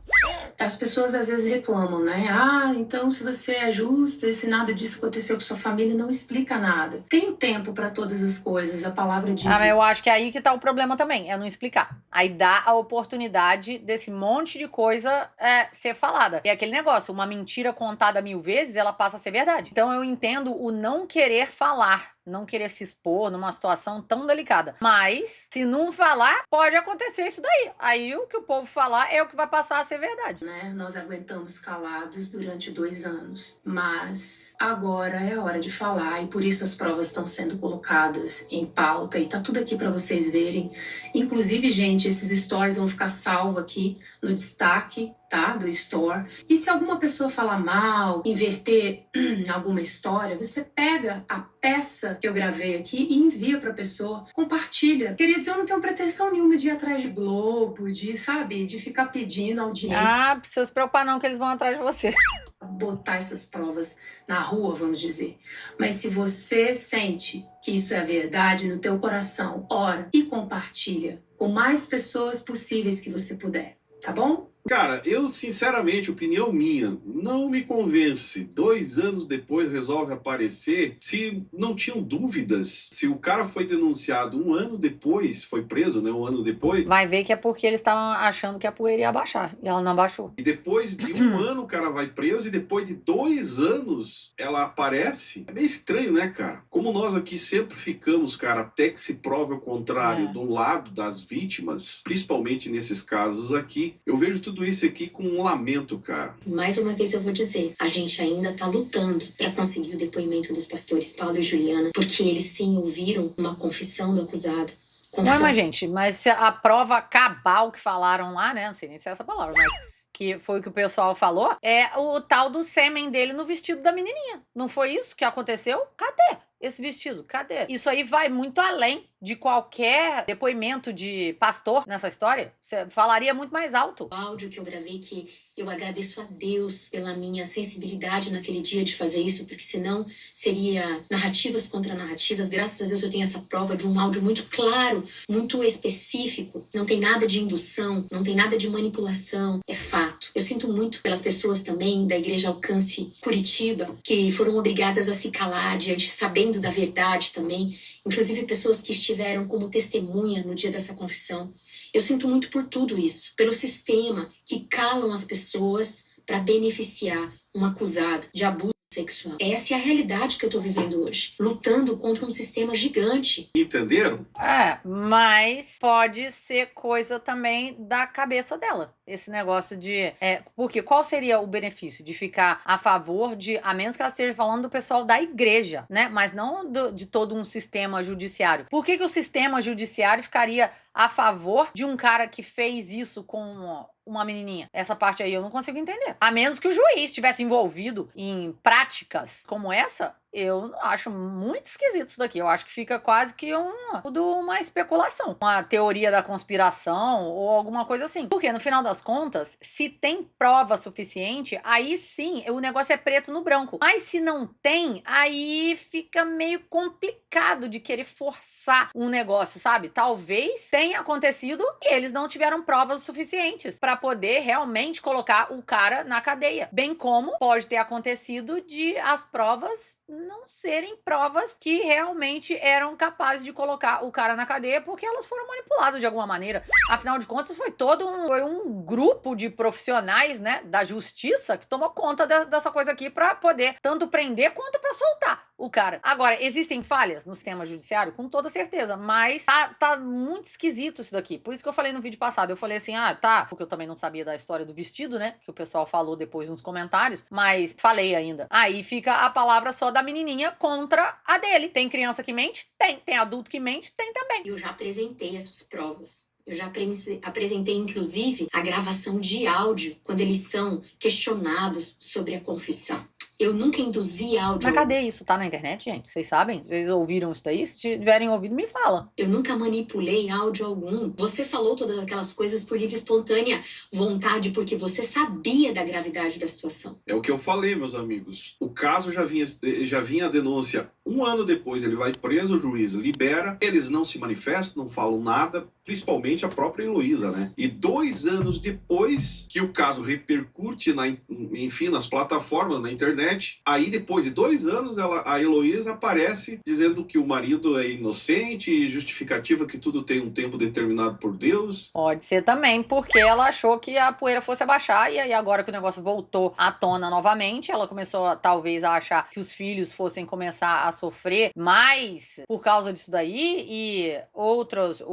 As pessoas às vezes reclamam, né? Ah, então se você é justo, se nada disso aconteceu com sua família, não explica nada. Tem tempo para todas as coisas, a palavra diz. Ah, mas eu acho que é aí que tá o problema também, é não explicar. Aí dá a oportunidade desse monte de coisa ser falada. E aquele negócio, uma mentira contada 1000 vezes, ela passa a ser verdade. Então eu entendo o não querer falar, não querer se expor numa situação tão delicada. Mas, se não falar, pode acontecer isso daí. Aí o que o povo falar é o que vai passar a ser verdade. Né? Nós aguentamos calados durante 2 anos. Mas agora é a hora de falar e por isso as provas estão sendo colocadas em pauta e tá tudo aqui para vocês verem. Inclusive, gente, esses stories vão ficar salvos aqui no destaque, tá? Do Store. E se alguma pessoa falar mal, inverter alguma história, você pega a peça que eu gravei aqui e envia pra pessoa, compartilha. Queridos, eu não tenho pretensão nenhuma de ir atrás de Globo, de, sabe, de ficar pedindo audiência. Ah, precisa se preocupar não que eles vão atrás de você. botar essas provas na rua, vamos dizer. Mas se você sente que isso é a verdade no teu coração, ora e compartilha com mais pessoas possíveis que você puder, tá bom? Cara, eu sinceramente, opinião minha, não me convence. 2 anos depois resolve aparecer. Se não tinham dúvidas, se o cara foi denunciado 1 ano depois, foi preso, né? 1 ano depois. Vai ver que é porque eles estavam achando que a poeira ia abaixar. E ela não abaixou. E depois de 1 ano o cara vai preso e depois de 2 anos ela aparece. É meio estranho, né, cara? Como nós aqui sempre ficamos, cara, até que se prove o contrário do lado das vítimas, principalmente nesses casos aqui, eu vejo tudo isso aqui com um lamento, cara. Mais uma vez eu vou dizer, a gente ainda tá lutando para conseguir o depoimento dos pastores Paulo e Juliana, porque eles sim ouviram uma confissão do acusado. Não, mas gente, mas se a prova cabal que falaram lá, né? Não sei nem se é essa palavra, mas que foi o que o pessoal falou, é o tal do sêmen dele no vestido da menininha. Não foi isso que aconteceu? Cadê esse vestido? Cadê? Isso aí vai muito além de qualquer depoimento de pastor nessa história. Você falaria muito mais alto. O áudio que eu gravei, que eu agradeço a Deus pela minha sensibilidade naquele dia de fazer isso, porque senão seria narrativas contra narrativas. Graças a Deus eu tenho essa prova de um áudio muito claro, muito específico. Não tem nada de indução, não tem nada de manipulação, é fato. Eu sinto muito pelas pessoas também da Igreja Alcance Curitiba, que foram obrigadas a se calar diante, sabendo da verdade também. Inclusive pessoas que estiveram como testemunha no dia dessa confissão. Eu sinto muito por tudo isso, pelo sistema que calam as pessoas para beneficiar um acusado de abuso sexual. Essa é a realidade que eu tô vivendo hoje, lutando contra um sistema gigante. Entenderam? É, mas pode ser coisa também da cabeça dela. Esse negócio de... porque qual seria o benefício de ficar a favor de... A menos que ela esteja falando do pessoal da igreja, né? Mas não de todo um sistema judiciário. Por que o sistema judiciário ficaria a favor de um cara que fez isso com uma menininha? Essa parte aí eu não consigo entender. A menos que o juiz estivesse envolvido em práticas como essa, eu acho muito esquisito isso daqui. Eu acho que fica quase que uma especulação. Uma teoria da conspiração ou alguma coisa assim. Porque, no final das contas, se tem prova suficiente, aí sim, o negócio é preto no branco. Mas se não tem, aí fica meio complicado de querer forçar um negócio, sabe? Talvez tenha acontecido e eles não tiveram provas suficientes para poder realmente colocar o cara na cadeia. Bem como pode ter acontecido de as provas não serem provas que realmente eram capazes de colocar o cara na cadeia porque elas foram manipuladas de alguma maneira. Afinal de contas, foi um grupo de profissionais, né, da justiça que tomou conta dessa coisa aqui pra poder tanto prender quanto pra soltar o cara. Agora, existem falhas no sistema judiciário? Com toda certeza, mas tá muito esquisito isso daqui. Por isso que eu falei no vídeo passado, eu falei assim, porque eu também não sabia da história do vestido, né, que o pessoal falou depois nos comentários, mas falei ainda. Aí fica a palavra só da menininha contra a dele. Tem criança que mente? Tem. Tem adulto que mente? Tem também. Eu já apresentei essas provas. Eu já apresentei, inclusive, a gravação de áudio quando eles são questionados sobre a confissão. Eu nunca induzi áudio. Mas cadê isso? Tá na internet, gente? Vocês sabem? Vocês ouviram isso daí? Se tiverem ouvido, me fala. Eu nunca manipulei áudio algum. Você falou todas aquelas coisas por livre e espontânea vontade, porque você sabia da gravidade da situação. É o que eu falei, meus amigos. O caso já vinha a denúncia 1 ano depois, ele vai preso, o juiz libera, eles não se manifestam, não falam nada, principalmente a própria Heloísa, né? E 2 anos depois que o caso repercute, nas plataformas, na internet, aí depois de 2 anos, a Heloísa aparece dizendo que o marido é inocente e justificativa que tudo tem um tempo determinado por Deus. Pode ser também, porque ela achou que a poeira fosse abaixar e aí agora que o negócio voltou à tona novamente, ela começou talvez a achar que os filhos fossem começar a sofrer mais por causa disso daí e outros,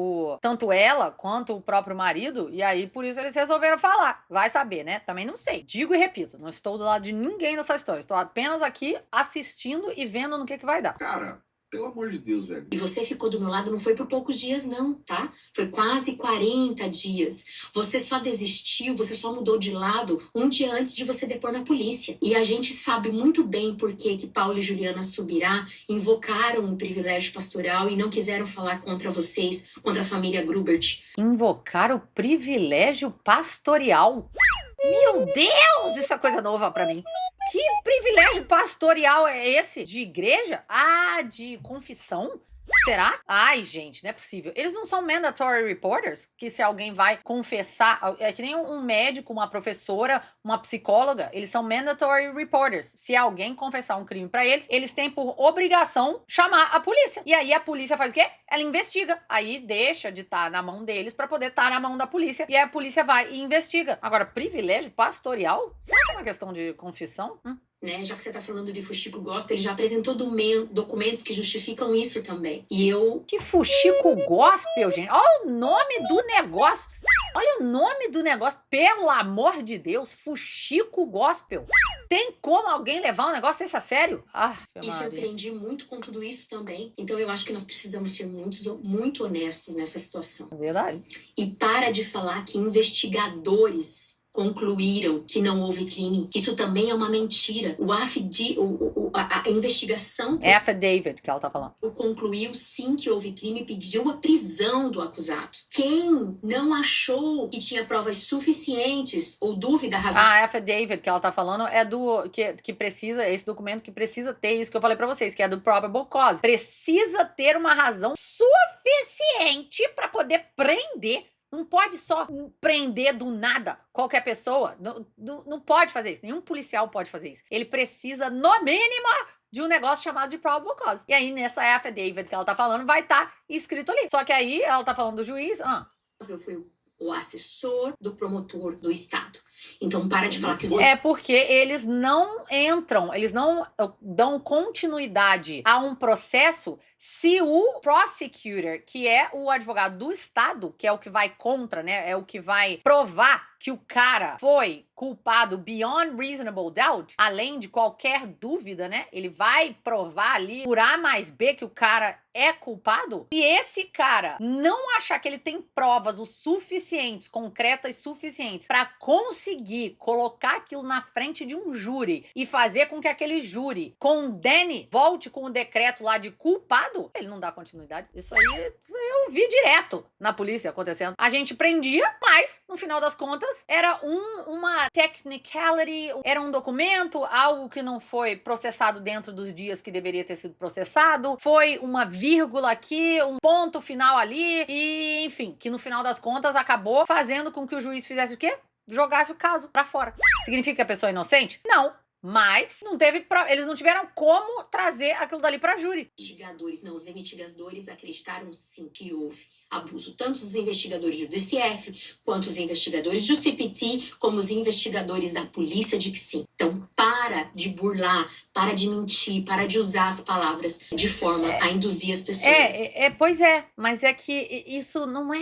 tanto ela quanto o próprio marido, e aí por isso eles resolveram falar. Vai saber, né? Também não sei. Digo e repito, não estou do lado de ninguém nessa história. Estou apenas aqui assistindo e vendo no que vai dar. Cara, pelo amor de Deus, velho. E você ficou do meu lado não foi por poucos dias não, tá? Foi quase 40 dias. Você só desistiu, você só mudou de lado 1 dia antes de você depor na polícia. E a gente sabe muito bem por que Paulo e Juliana Subirá invocaram o privilégio pastoral e não quiseram falar contra vocês, contra a família Grubert. Invocar o privilégio pastoral? Meu Deus, isso é coisa nova pra mim. Que privilégio pastoral é esse? De igreja? Ah, de confissão? Será? Ai, gente, não é possível. Eles não são mandatory reporters? Que se alguém vai confessar... É que nem um médico, uma professora, uma psicóloga. Eles são mandatory reporters. Se alguém confessar um crime pra eles, eles têm por obrigação chamar a polícia. E aí a polícia faz o quê? Ela investiga. Aí deixa de estar na mão deles pra poder estar na mão da polícia. E aí a polícia vai e investiga. Agora, privilégio pastoral? Será que é uma questão de confissão? Né? Já que você está falando de fuxico gospel, ele já apresentou documentos que justificam isso também. E eu... Que fuxico gospel, gente. Olha o nome do negócio. Olha o nome do negócio. Pelo amor de Deus. Fuxico gospel. Tem como alguém levar um negócio desse a sério? E surpreendi muito com tudo isso também. Então eu acho que nós precisamos ser muito honestos nessa situação. É verdade. E para de falar que investigadores concluíram que não houve crime. Isso também é uma mentira. A investigação... É affidavit que ela tá falando. Concluiu sim que houve crime e pediu a prisão do acusado. Quem não achou que tinha provas suficientes ou dúvida razoável... A affidavit que ela tá falando é do... que precisa... Esse documento que precisa ter isso que eu falei pra vocês, que é do probable cause. Precisa ter uma razão suficiente pra poder prender. Não pode só prender do nada qualquer pessoa. Não pode fazer isso. Nenhum policial pode fazer isso. Ele precisa, no mínimo, de um negócio chamado de probable cause. E aí, nessa affidavit que ela tá falando, vai estar escrito ali. Só que aí, ela tá falando do juiz... Foi o assessor do promotor do estado. Então, para de falar que os... É porque eles não entram, eles não dão continuidade a um processo se o prosecutor, que é o advogado do estado, que é o que vai contra, né, é o que vai provar que o cara foi culpado beyond reasonable doubt, além de qualquer dúvida, né, ele vai provar ali por A mais B que o cara é culpado. Se esse cara não achar que ele tem provas o suficientes, concretas suficientes, para conseguir colocar aquilo na frente de um júri e fazer com que aquele júri condene, volte com o decreto lá de culpado, ele não dá continuidade. Isso aí eu vi direto na polícia acontecendo. A gente prendia, mas no final das contas era uma technicality, era um documento, algo que não foi processado dentro dos dias que deveria ter sido processado, foi uma vírgula aqui, um ponto final ali e, enfim, que no final das contas acabou fazendo com que o juiz fizesse o quê? Jogasse o caso pra fora. Significa que a pessoa é inocente? Não. Mas não teve eles não tiveram como trazer aquilo dali pra júri. Os investigadores acreditaram sim que houve abuso. Tanto os investigadores do DCF, quanto os investigadores do CPT, como os investigadores da polícia de que sim. Então, para de burlar, para de mentir, para de usar as palavras de forma a induzir as pessoas. Pois é, mas é que isso não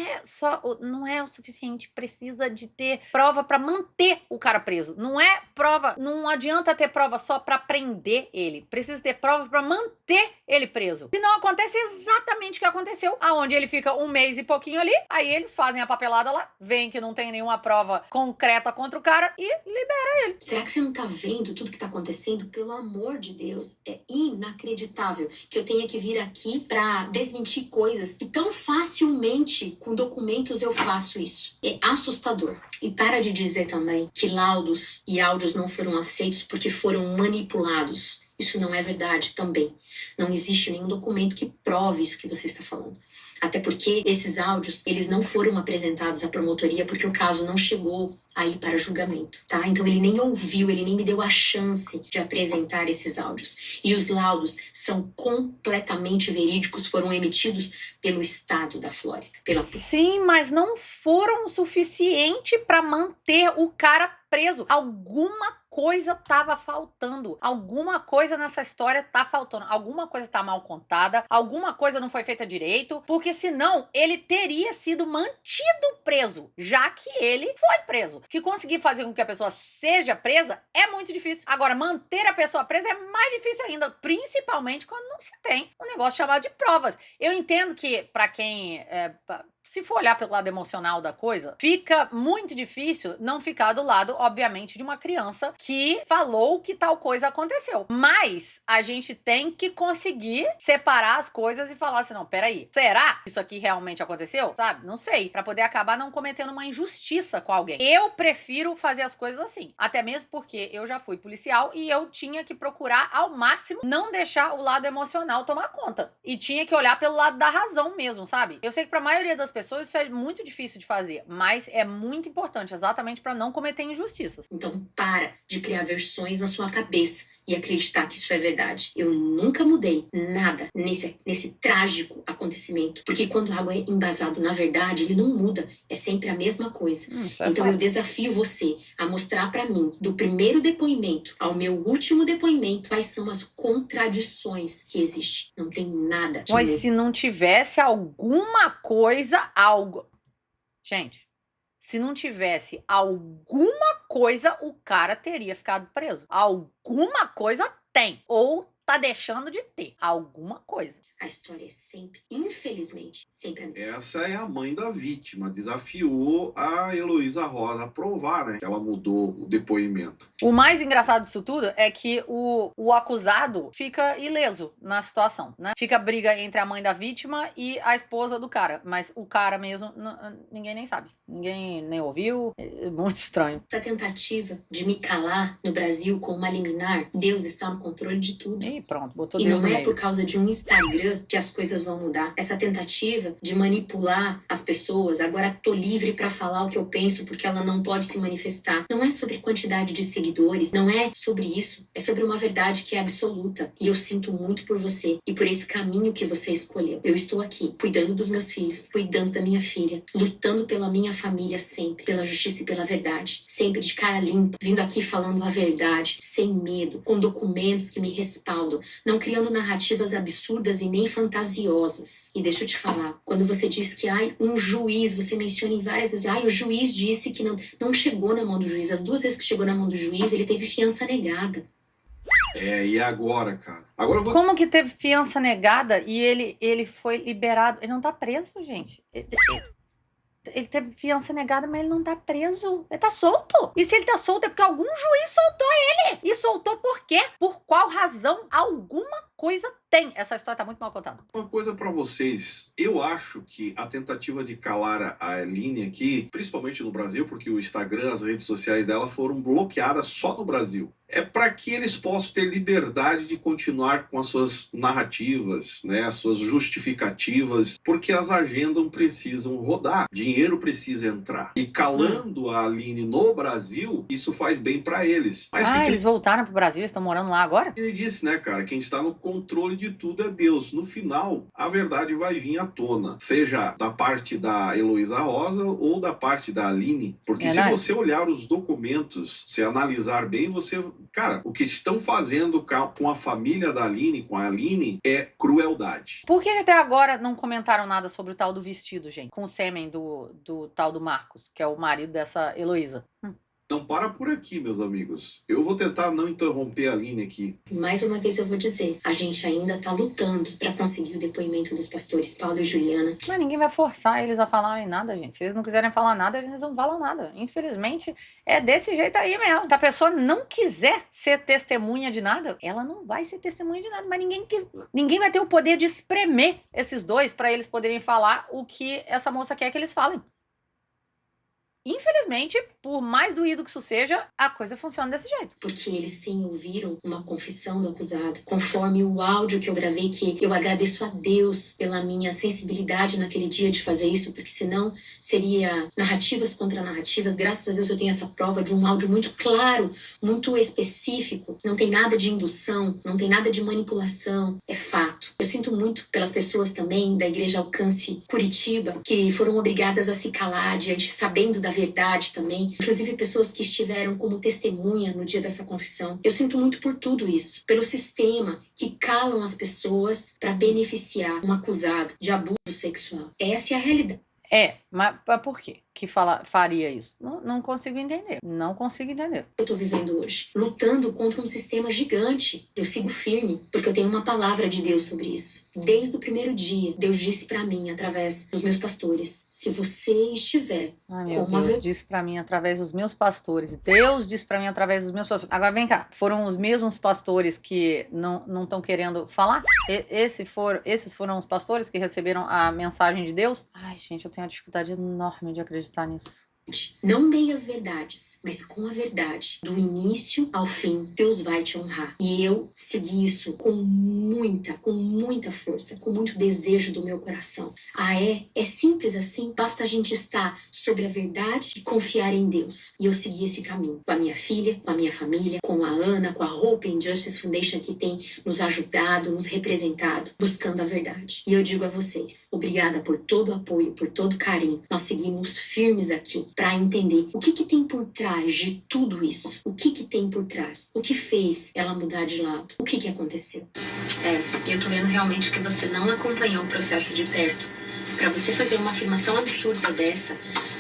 é o suficiente. Precisa de ter prova pra manter o cara preso. Não é prova, não adianta ter prova só pra prender ele. Precisa ter prova pra manter ele preso. Senão acontece exatamente o que aconteceu, aonde ele fica um mês e pouquinho ali, aí eles fazem a papelada lá, veem que não tem nenhuma prova concreta contra o cara e libera ele. Será que você não tá vendo tudo que tá acontecendo? Pelo amor de Deus, é inacreditável que eu tenha que vir aqui pra desmentir coisas que tão facilmente, com documentos, eu faço isso. É assustador. E para de dizer também que laudos e áudios não foram aceitos porque foram manipulados. Isso não é verdade também. Não existe nenhum documento que prove isso que você está falando. Até porque esses áudios, eles não foram apresentados à promotoria porque o caso não chegou aí para julgamento, tá? Então ele nem ouviu, ele nem me deu a chance de apresentar esses áudios. E os laudos são completamente verídicos, foram emitidos pelo estado da Flórida. Sim, mas não foram o suficiente para manter o cara preso. Alguma coisa tava faltando. Alguma coisa nessa história tá faltando. Alguma coisa tá mal contada. Alguma coisa não foi feita direito. Porque senão ele teria sido mantido preso, já que ele foi preso. Que conseguir fazer com que a pessoa seja presa é muito difícil. Agora, manter a pessoa presa é mais difícil ainda. Principalmente quando não se tem um negócio chamado de provas. Eu entendo que pra quem se for olhar pelo lado emocional da coisa, fica muito difícil não ficar do lado, obviamente, de uma criança que falou que tal coisa aconteceu. Mas a gente tem que conseguir separar as coisas e falar assim, não, peraí, será que isso aqui realmente aconteceu? Sabe? Não sei. Pra poder acabar não cometendo uma injustiça com alguém. Eu prefiro fazer as coisas assim. Até mesmo porque eu já fui policial e eu tinha que procurar ao máximo não deixar o lado emocional tomar conta. E tinha que olhar pelo lado da razão mesmo, sabe? Eu sei que pra maioria das pessoas isso é muito difícil de fazer, mas é muito importante, exatamente pra não cometer injustiças. Então para de criar versões na sua cabeça e acreditar que isso é verdade. Eu nunca mudei nada nesse trágico acontecimento. Porque quando algo é embasado na verdade, ele não muda. É sempre a mesma coisa. Então eu desafio você a mostrar pra mim, do primeiro depoimento ao meu último depoimento, quais são as contradições que existem. Não tem nada. Mas se não tivesse alguma coisa, Gente, se não tivesse alguma coisa, o cara teria ficado preso. Alguma coisa tem. Ou tá deixando de ter. Alguma coisa. A história é sempre, infelizmente, sempre a mesma. Essa é a mãe da vítima, desafiou a Heloísa Rosa a provar, né, que ela mudou o depoimento. O mais engraçado disso tudo é que o acusado fica ileso na situação, né? Fica briga entre a mãe da vítima e a esposa do cara, mas o cara mesmo, ninguém nem sabe. Ninguém nem ouviu, é muito estranho. Essa tentativa de me calar no Brasil com uma liminar, Deus está no controle de tudo. E pronto, botou E Deus não no é meio. por causa de um Instagram que as coisas vão mudar. Essa tentativa de manipular as pessoas, agora tô livre pra falar o que eu penso porque ela não pode se manifestar. Não é sobre quantidade de seguidores, não é sobre isso. É sobre uma verdade que é absoluta. E eu sinto muito por você e por esse caminho que você escolheu. Eu estou aqui, cuidando dos meus filhos, cuidando da minha filha, lutando pela minha família sempre, pela justiça e pela verdade. Sempre de cara limpa, vindo aqui falando a verdade, sem medo, com documentos que me respaldam, não criando narrativas absurdas e nem fantasiosas. E deixa eu te falar, quando você diz que um juiz, você menciona em várias vezes, o juiz disse que não chegou na mão do juiz. As 2 vezes que chegou na mão do juiz, ele teve fiança negada. E agora, cara? Agora eu vou... Como que teve fiança negada e ele foi liberado? Ele não tá preso, gente. Ele teve fiança negada, mas ele não tá preso. Ele tá solto. E se ele tá solto é porque algum juiz soltou ele. E soltou por quê? Por qual razão? Alguma coisa tem. Essa história tá muito mal contada. Uma coisa pra vocês, eu acho que a tentativa de calar a Aline aqui, principalmente no Brasil, porque o Instagram, as redes sociais dela foram bloqueadas só no Brasil. É para que eles possam ter liberdade de continuar com as suas narrativas, né, as suas justificativas, porque as agendas precisam rodar, dinheiro precisa entrar. E calando a Aline no Brasil, isso faz bem para eles. Mas eles voltaram pro Brasil, estão morando lá agora? Ele disse, né, cara, quem está no controle de tudo é Deus. No final, a verdade vai vir à tona, seja da parte da Heloísa Rosa ou da parte da Aline, porque se você olhar os documentos, se analisar bem, você... Cara, o que estão fazendo com a família da Aline, com a Aline, é crueldade. Por que até agora não comentaram nada sobre o tal do vestido, gente? Com o sêmen do tal do Marcos, que é o marido dessa Heloísa. Não para por aqui, meus amigos. Eu vou tentar não interromper a Aline aqui. Mais uma vez eu vou dizer, a gente ainda tá lutando para conseguir o depoimento dos pastores Paulo e Juliana. Mas ninguém vai forçar eles a falarem nada, gente. Se eles não quiserem falar nada, eles não falam nada. Infelizmente, é desse jeito aí mesmo. Se a pessoa não quiser ser testemunha de nada, ela não vai ser testemunha de nada. Mas ninguém vai ter o poder de espremer esses dois para eles poderem falar o que essa moça quer que eles falem. Infelizmente, por mais doído que isso seja, a coisa funciona desse jeito. Porque eles sim ouviram uma confissão do acusado, conforme o áudio que eu gravei, que eu agradeço a Deus pela minha sensibilidade naquele dia de fazer isso, porque senão seria narrativas contra narrativas. Graças a Deus eu tenho essa prova de um áudio muito claro, muito específico. Não tem nada de indução, não tem nada de manipulação, é fato. Eu sinto muito pelas pessoas também da Igreja Alcance Curitiba, que foram obrigadas a se calar diante, sabendo da verdade também, inclusive pessoas que estiveram como testemunha no dia dessa confissão. Eu sinto muito por tudo isso, pelo sistema que calam as pessoas para beneficiar um acusado de abuso sexual. Essa é a realidade. Mas por quê que faria isso? Não consigo entender. Não consigo entender. Eu tô vivendo hoje, lutando contra um sistema gigante. Eu sigo firme, porque eu tenho uma palavra de Deus sobre isso. Desde o primeiro dia, Deus disse pra mim, através dos meus pastores, se você estiver Ai, meu com uma Deus, disse pra mim através dos meus pastores. Deus disse pra mim através dos meus pastores. Agora vem cá, foram os mesmos pastores que não estão querendo falar? Esses foram os pastores que receberam a mensagem de Deus? Ai, gente, eu tenho uma dificuldade enorme de acreditar nisso. não meias verdades, mas com a verdade. Do início ao fim, Deus vai te honrar. E eu segui isso com muita força, com muito desejo do meu coração. É simples assim. Basta a gente estar sobre a verdade e confiar em Deus. E eu segui esse caminho. Com a minha filha, com a minha família, com a Ana, com a Hope and Justice Foundation, que tem nos ajudado, nos representado, buscando a verdade. E eu digo a vocês, obrigada por todo o apoio, por todo o carinho. Nós seguimos firmes aqui para entender o que tem por trás de tudo isso. O que tem por trás? O que fez ela mudar de lado? O que aconteceu? Eu tô vendo realmente que você não acompanhou o processo de perto. Para você fazer uma afirmação absurda dessa,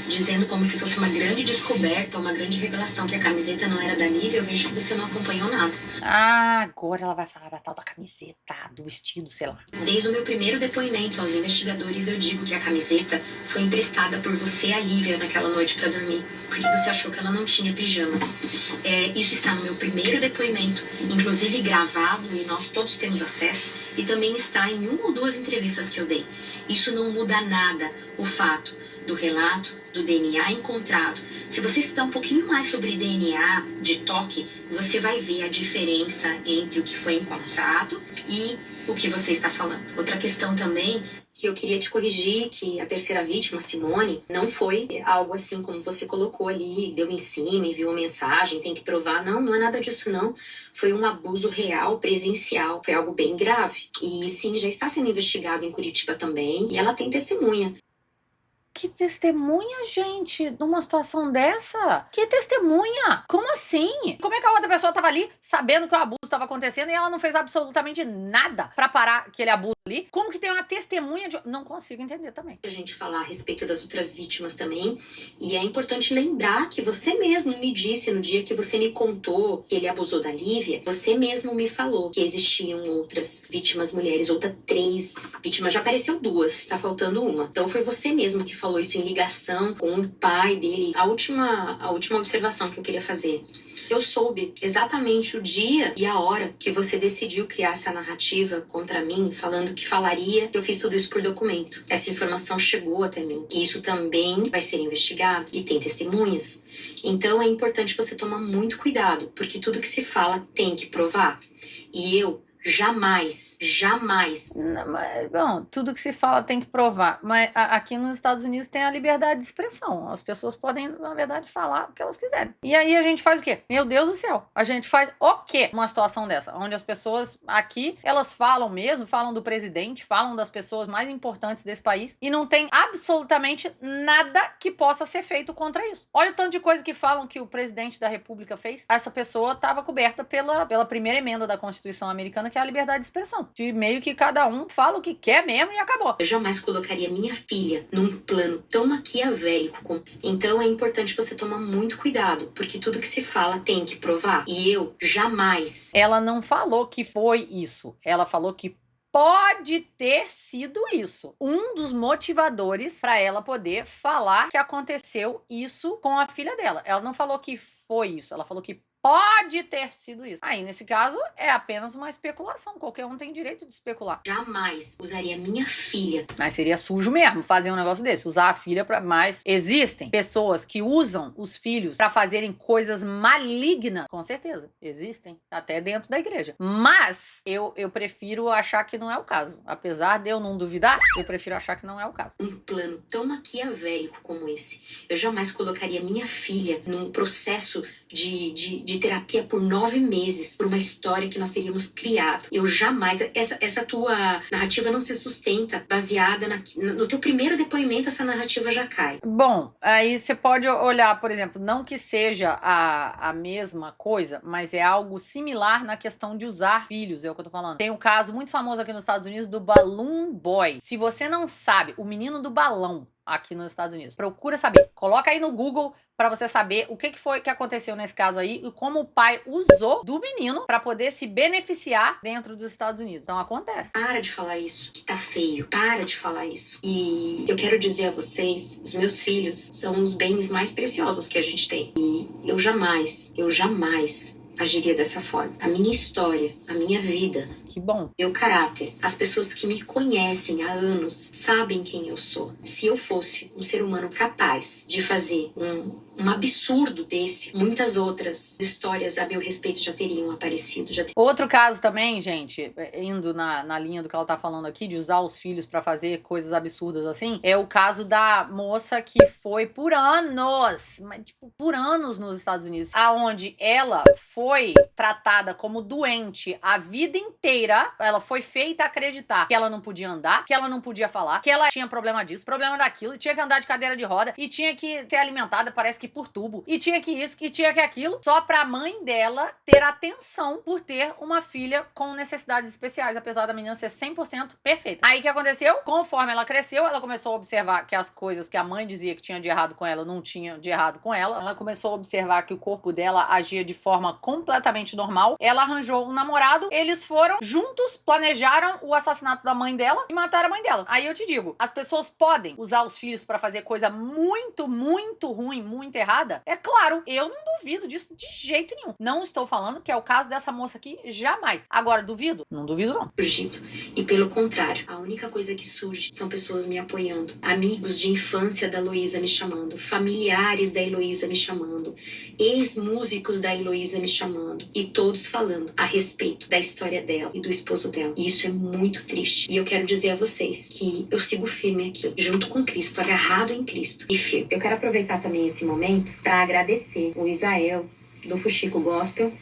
dizendo como se fosse uma grande descoberta, uma grande revelação que a camiseta não era da Nívia, eu vejo que você não acompanhou nada. Ah, agora ela vai falar da tal da camiseta, do vestido, sei lá. Desde o meu primeiro depoimento aos investigadores, eu digo que a camiseta foi emprestada por você à Lívia naquela noite para dormir, porque você achou que ela não tinha pijama. Isso está no meu primeiro depoimento, inclusive gravado, e nós todos temos acesso, e também está em 1 ou 2 entrevistas que eu dei. Isso não muda nada, o fato do relato do DNA encontrado. Se você estudar um pouquinho mais sobre DNA de toque, você vai ver a diferença entre o que foi encontrado e o que você está falando. Outra questão também que eu queria te corrigir, que a terceira vítima, Simone, não foi algo assim como você colocou ali, deu em cima, enviou mensagem, tem que provar. Não é nada disso não. Foi um abuso real, presencial. Foi algo bem grave. E sim, já está sendo investigado em Curitiba também. E ela tem testemunha. Que testemunha, gente, numa situação dessa? Que testemunha? Como assim? Como é que a outra pessoa tava ali sabendo que o abuso estava acontecendo e ela não fez absolutamente nada pra parar aquele abuso ali? Como que tem uma testemunha de... Não consigo entender também. A gente falar a respeito das outras vítimas também. E é importante lembrar que você mesmo me disse no dia que você me contou que ele abusou da Lívia, você mesmo me falou que existiam outras vítimas mulheres, outras 3 vítimas. Já apareceu 2, tá faltando uma. Então foi você mesmo que falou isso em ligação com o pai dele. A última observação que eu queria fazer. Eu soube exatamente o dia e a hora que você decidiu criar essa narrativa contra mim, falando que falaria que eu fiz tudo isso por documento. Essa informação chegou até mim. E isso também vai ser investigado e tem testemunhas. Então é importante você tomar muito cuidado, porque tudo que se fala tem que provar. E eu jamais. Não, mas, bom, tudo que se fala tem que provar. Mas aqui nos Estados Unidos tem a liberdade de expressão. As pessoas podem, na verdade, falar o que elas quiserem. E aí a gente faz o quê? Meu Deus do céu. A gente faz o quê? Uma situação dessa, onde as pessoas aqui, elas falam mesmo, falam do presidente, falam das pessoas mais importantes desse país e não tem absolutamente nada que possa ser feito contra isso. Olha o tanto de coisa que falam que o presidente da República fez. Essa pessoa estava coberta pela primeira emenda da Constituição americana, que é a liberdade de expressão. De meio que cada um fala o que quer mesmo e acabou. Eu jamais colocaria minha filha num plano tão maquiavélico como esse. Então é importante você tomar muito cuidado, porque tudo que se fala tem que provar. E eu jamais. Ela não falou que foi isso. Ela falou que pode ter sido isso. Um dos motivadores para ela poder falar que aconteceu isso com a filha dela. Ela não falou que foi isso. Ela falou que pode ter sido isso. Aí, nesse caso, é apenas uma especulação. Qualquer um tem direito de especular. Jamais usaria minha filha. Mas seria sujo mesmo fazer um negócio desse. Usar a filha pra... Mas existem pessoas que usam os filhos pra fazerem coisas malignas. Com certeza. Existem. Até dentro da igreja. Mas eu prefiro achar que não é o caso. Apesar de eu não duvidar, eu prefiro achar que não é o caso. Um plano tão maquiavélico como esse. Eu jamais colocaria minha filha num processo de terapia por 9 meses por uma história que nós teríamos criado. Eu jamais... Essa tua narrativa não se sustenta baseada no teu primeiro depoimento. Essa narrativa já cai. Bom, aí você pode olhar, por exemplo, não que seja a mesma coisa, mas é algo similar na questão de usar filhos, é o que eu tô falando. Tem um caso muito famoso aqui nos Estados Unidos do Balloon Boy. Se você não sabe, o menino do balão, aqui nos Estados Unidos. Procura saber. Coloca aí no Google pra você saber o que foi que aconteceu nesse caso aí e como o pai usou do menino pra poder se beneficiar dentro dos Estados Unidos. Então acontece. Para de falar isso, que tá feio. Para de falar isso. E eu quero dizer a vocês, os meus filhos são os bens mais preciosos que a gente tem. E eu jamais agiria dessa forma. A minha história, a minha vida, Que bom. meu caráter, as pessoas que me conhecem há anos sabem quem eu sou. Se eu fosse um ser humano capaz de fazer um absurdo desse, muitas outras histórias a meu respeito já teriam aparecido. Outro caso também, gente, indo na linha do que ela tá falando aqui, de usar os filhos pra fazer coisas absurdas assim, é o caso da moça que foi por anos, mas tipo, por anos nos Estados Unidos, aonde ela foi tratada como doente a vida inteira. Ela foi feita acreditar que ela não podia andar, que ela não podia falar, que ela tinha problema disso, problema daquilo, tinha que andar de cadeira de roda e tinha que ser alimentada, parece que por tubo, e tinha que isso, e tinha que aquilo, só pra mãe dela ter atenção por ter uma filha com necessidades especiais, apesar da menina ser 100% perfeita. Aí o que aconteceu? Conforme ela cresceu, ela começou a observar que as coisas que a mãe dizia que tinha de errado com ela não tinha de errado com ela. Ela começou a observar que o corpo dela agia de forma completamente normal. Ela arranjou um namorado, eles foram juntos, planejaram o assassinato da mãe dela e mataram a mãe dela. Aí eu te digo, as pessoas podem usar os filhos pra fazer coisa muito, muito ruim, muito errada? É claro, eu não duvido disso de jeito nenhum. Não estou falando que é o caso dessa moça aqui, jamais. Agora, duvido? Não duvido, não. Surgido. E pelo contrário, a única coisa que surge são pessoas me apoiando, amigos de infância da Heloísa me chamando, familiares da Heloísa me chamando, ex-músicos da Heloísa me chamando, e todos falando a respeito da história dela e do esposo dela. E isso é muito triste. E eu quero dizer a vocês que eu sigo firme aqui, junto com Cristo, agarrado em Cristo e firme. Eu quero aproveitar também esse momento para agradecer o Isael do Fuxico Gospel,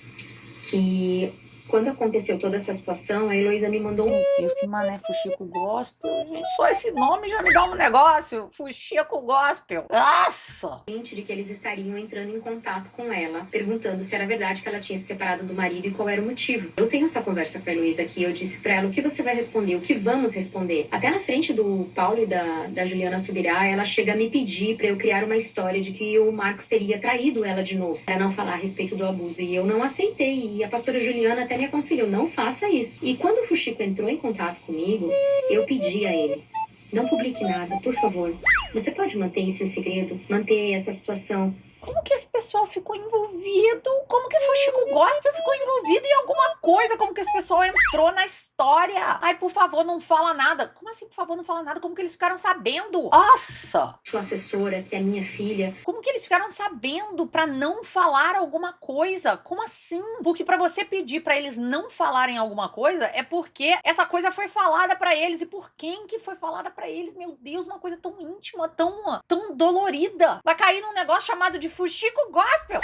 que quando aconteceu toda essa situação, a Heloísa me mandou Meu Deus, que mané Fuxico Gospel, gente. Só esse nome já me dá um negócio. Fuxico Gospel. Nossa! de que eles estariam entrando em contato com ela, perguntando se era verdade que ela tinha se separado do marido e qual era o motivo. Eu tenho essa conversa com a Heloísa aqui, eu disse pra ela o que você vai responder, o que vamos responder. Até na frente do Paulo e da Juliana Subirá, ela chega a me pedir pra eu criar uma história de que o Marcos teria traído ela de novo, pra não falar a respeito do abuso. E eu não aceitei. E a pastora Juliana até me aconselhou, não faça isso. E quando o Fuxico entrou em contato comigo, eu pedi a ele, não publique nada, por favor. Você pode manter isso em segredo? Manter essa situação? Como que esse pessoal ficou envolvido? Como que o Fuxico Gospel ficou envolvido em alguma coisa? Como que esse pessoal entrou na história? Ai, por favor, não fala nada. Como assim, por favor, não fala nada? Como que eles ficaram sabendo? Nossa! Sua assessora, que é minha filha. Como que eles ficaram sabendo pra não falar alguma coisa? Como assim? Porque pra você pedir pra eles não falarem alguma coisa é porque essa coisa foi falada pra eles. E por quem que foi falada pra eles? Meu Deus, uma coisa tão íntima, tão dolorida. Vai cair num negócio chamado de Fuxico Gospel.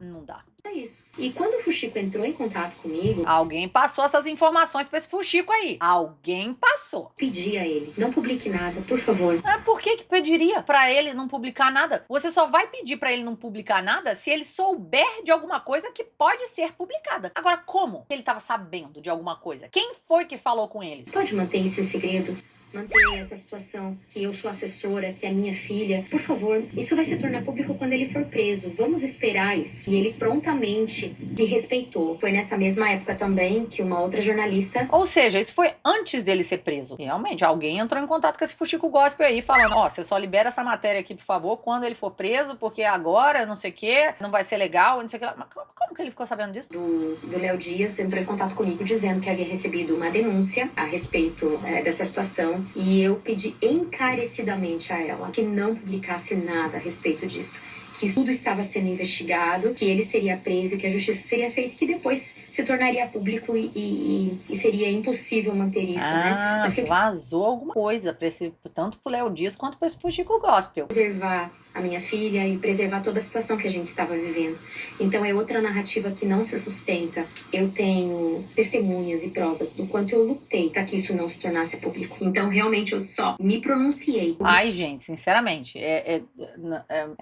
Não dá. É isso. E quando o Fuxico entrou em contato comigo, alguém passou essas informações pra esse Fuxico aí. Alguém passou. pedi a ele, não publique nada, por favor. Por que pediria pra ele não publicar nada? Você só vai pedir pra ele não publicar nada se ele souber de alguma coisa que pode ser publicada. Agora, como ele tava sabendo de alguma coisa? Quem foi que falou com ele? Pode manter isso em segredo? Manter essa situação, que eu sou assessora, que é minha filha. Por favor, isso vai se tornar público quando ele for preso. Vamos esperar isso. E ele prontamente me respeitou. Foi nessa mesma época também que uma outra jornalista... Ou seja, isso foi antes dele ser preso. Realmente, alguém entrou em contato com esse Fuxico Gospel aí, falando, ó, você só libera essa matéria aqui, por favor, quando ele for preso, porque agora, não sei o quê, não vai ser legal, não sei o quê. Mas como que ele ficou sabendo disso? Do Léo Dias entrou em contato comigo dizendo que havia recebido uma denúncia a respeito dessa situação. E eu pedi encarecidamente a ela que não publicasse nada a respeito disso. Que tudo estava sendo investigado, que ele seria preso, que a justiça seria feita, que depois se tornaria público e seria impossível manter isso, né? Mas que vazou alguma coisa, tanto pro Léo Dias quanto pra esse Fuxico Gospel. preservar a minha filha e preservar toda a situação que a gente estava vivendo. Então é outra narrativa que não se sustenta. Eu tenho testemunhas e provas do quanto eu lutei para que isso não se tornasse público. Então realmente eu só me pronunciei. Ai, gente, sinceramente, é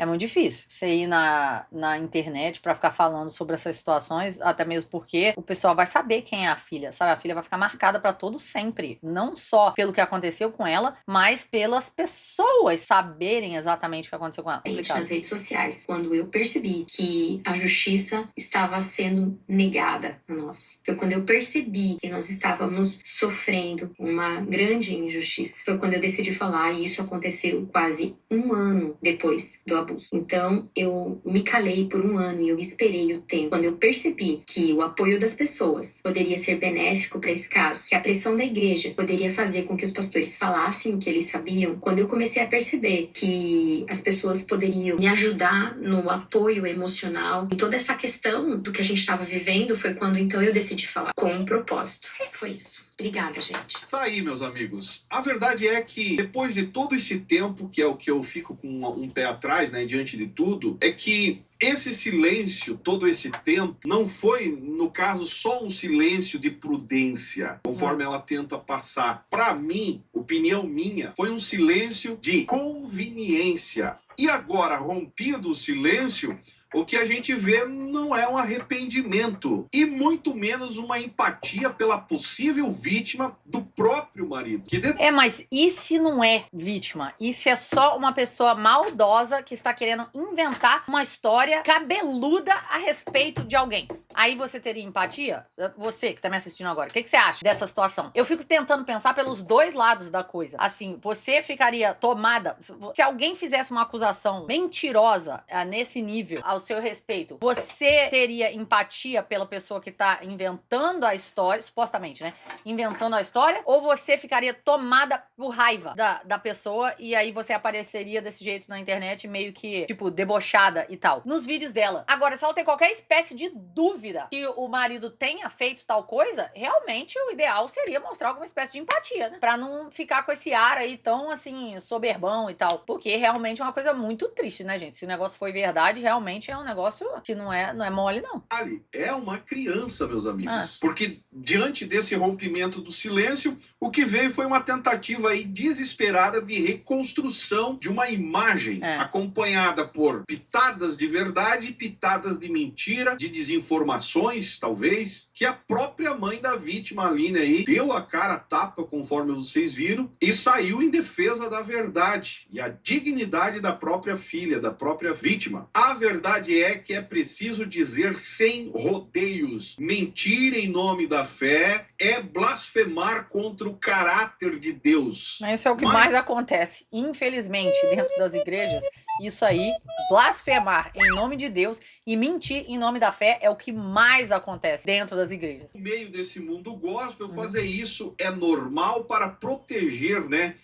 muito difícil você ir na internet pra ficar falando sobre essas situações, até mesmo porque o pessoal vai saber quem é a filha, sabe? A filha vai ficar marcada pra todo sempre. Não só pelo que aconteceu com ela, mas pelas pessoas saberem exatamente o que aconteceu com ela. Nas redes sociais, quando eu percebi que a justiça estava sendo negada a nós. Foi quando eu percebi que nós estávamos sofrendo uma grande injustiça. Foi quando eu decidi falar, e isso aconteceu quase 1 ano depois do abuso. Então, eu me calei por 1 ano e eu esperei o tempo. Quando eu percebi que o apoio das pessoas poderia ser benéfico para esse caso, que a pressão da igreja poderia fazer com que os pastores falassem o que eles sabiam, quando eu comecei a perceber que as pessoas poderiam me ajudar no apoio emocional, em toda essa questão do que a gente estava vivendo, foi quando então eu decidi falar com um propósito. Foi isso. Obrigada, gente. Tá aí, meus amigos. A verdade é que, depois de todo esse tempo, que é o que eu fico com um pé atrás, né, diante de tudo, é que esse silêncio, todo esse tempo, não foi, no caso, só um silêncio de prudência, conforme ela tenta passar. Para mim, opinião minha, foi um silêncio de conveniência. E agora, rompido o silêncio, o que a gente vê não é um arrependimento e muito menos uma empatia pela possível vítima do próprio marido. Mas e se não é vítima? E se é só uma pessoa maldosa que está querendo inventar uma história cabeluda a respeito de alguém? Aí você teria empatia? Você que tá me assistindo agora, o que você acha dessa situação? Eu fico tentando pensar pelos dois lados da coisa. Assim, você ficaria tomada... Se alguém fizesse uma acusação mentirosa nesse nível, ao seu respeito, você teria empatia pela pessoa que tá inventando a história, supostamente, né? Inventando a história, ou você ficaria tomada por raiva da pessoa e aí você apareceria desse jeito na internet meio que, tipo, debochada e tal. Nos vídeos dela. Agora, se ela tem qualquer espécie de dúvida que o marido tenha feito tal coisa, realmente o ideal seria mostrar alguma espécie de empatia, né? Pra não ficar com esse ar aí tão, assim, soberbão e tal. Porque realmente é uma coisa muito triste, né, gente? Se o negócio foi verdade, realmente é um negócio que não é mole, não. Ali, é uma criança, meus amigos. Porque diante desse rompimento do silêncio, o que veio foi uma tentativa aí desesperada de reconstrução de uma imagem, acompanhada por pitadas de verdade e pitadas de mentira, de desinformações, talvez, que a própria mãe da vítima, Aline, aí, deu a cara a tapa, conforme vocês viram, e saiu em defesa da verdade e a dignidade da própria filha, da própria vítima. A verdade é que é preciso dizer sem rodeios. Mentir em nome da fé é blasfemar contra o caráter de Deus. Isso é o que mais acontece, infelizmente, dentro das igrejas. Isso aí, blasfemar em nome de Deus e mentir em nome da fé é o que mais acontece dentro das igrejas. No meio desse mundo gospel, fazer isso é normal para proteger, né,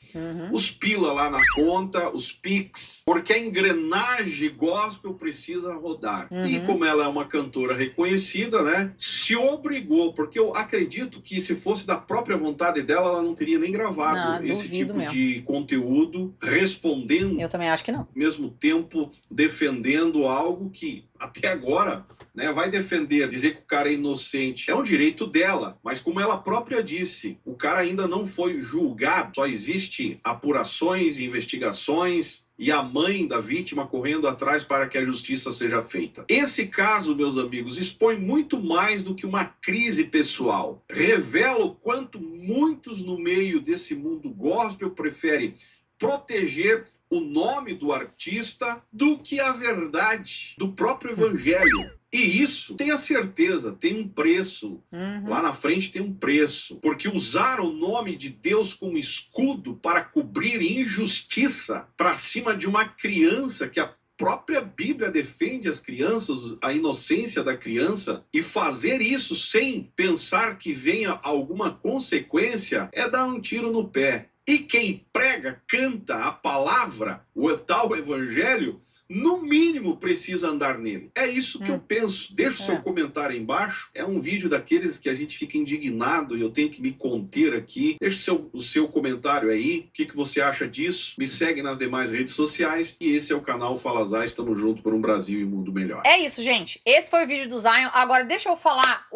os pila lá na conta, os Pix, porque a engrenagem gospel precisa rodar. E como ela é uma cantora reconhecida, né, se obrigou, porque eu acredito que se fosse da própria vontade dela, ela não teria nem gravado esse tipo de conteúdo, respondendo. Eu também acho que não. Ao mesmo tempo, defendendo algo que até agora, né, vai defender, dizer que o cara é inocente. É um direito dela, mas como ela própria disse, o cara ainda não foi julgado, só existe apurações, investigações e a mãe da vítima correndo atrás para que a justiça seja feita. Esse caso, meus amigos, expõe muito mais do que uma crise pessoal. Revela o quanto muitos no meio desse mundo gospel preferem proteger o nome do artista do que a verdade do próprio evangelho. E isso, tenha certeza, tem um preço. Lá na frente tem um preço. Porque usar o nome de Deus como escudo para cobrir injustiça para cima de uma criança, que a própria Bíblia defende as crianças, a inocência da criança, e fazer isso sem pensar que venha alguma consequência, é dar um tiro no pé. E quem prega, canta a palavra, o tal evangelho, no mínimo precisa andar nele. É isso que eu penso. Deixa o seu comentário aí embaixo. É um vídeo daqueles que a gente fica indignado e eu tenho que me conter aqui. Deixa o seu comentário aí. O que você acha disso? Me segue nas demais redes sociais. E esse é o canal Fala Zay. Estamos juntos por um Brasil e um mundo melhor. É isso, gente. Esse foi o vídeo do Zion. Agora, deixa eu falar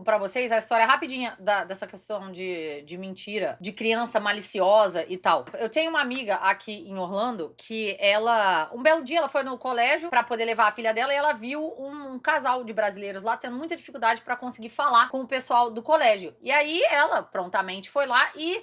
pra vocês a história rapidinha dessa questão de mentira, de criança maliciosa e tal. Eu tenho uma amiga aqui em Orlando que ela, um belo dia, ela foi no colégio pra poder levar a filha dela e ela viu um casal de brasileiros lá tendo muita dificuldade pra conseguir falar com o pessoal do colégio. E aí ela prontamente foi lá e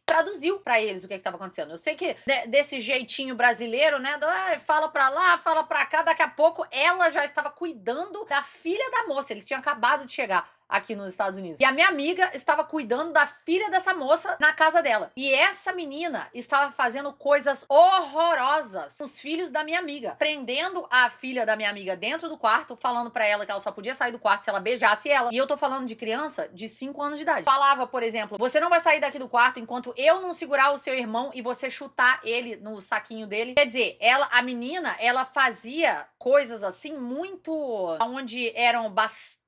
traduziu pra eles o que tava acontecendo. Eu sei que desse jeitinho brasileiro, né, fala pra lá, fala pra cá, daqui a pouco ela já estava cuidando da filha da moça. Eles tinham acabado de chegar aqui nos Estados Unidos. E a minha amiga estava cuidando da filha dessa moça na casa dela. E essa menina estava fazendo coisas horrorosas com os filhos da minha amiga. Prendendo a filha da minha amiga dentro do quarto, falando pra ela que ela só podia sair do quarto se ela beijasse ela. E eu tô falando de criança de 5 anos de idade. Falava, por exemplo, você não vai sair daqui do quarto enquanto eu não segurar o seu irmão e você chutar ele no saquinho dele. Quer dizer, a menina, ela fazia coisas assim muito... onde eram bastante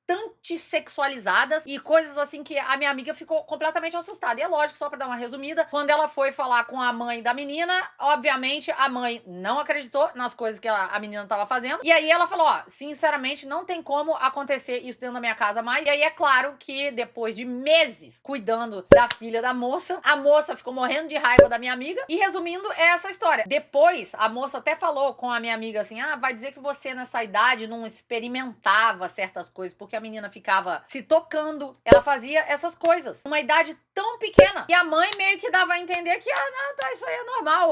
sexualizadas e coisas assim que a minha amiga ficou completamente assustada. E é lógico, só pra dar uma resumida, quando ela foi falar com a mãe da menina, obviamente a mãe não acreditou nas coisas que a menina tava fazendo. E aí ela falou, ó, sinceramente não tem como acontecer isso dentro da minha casa mais. E aí é claro que depois de meses cuidando da filha da moça, a moça ficou morrendo de raiva da minha amiga. E resumindo, é essa história. Depois, a moça até falou com a minha amiga assim, vai dizer que você nessa idade não experimentava certas coisas, porque a menina ficava se tocando, ela fazia essas coisas. Uma idade tão pequena. E a mãe meio que dava a entender que, não, tá, isso aí é normal,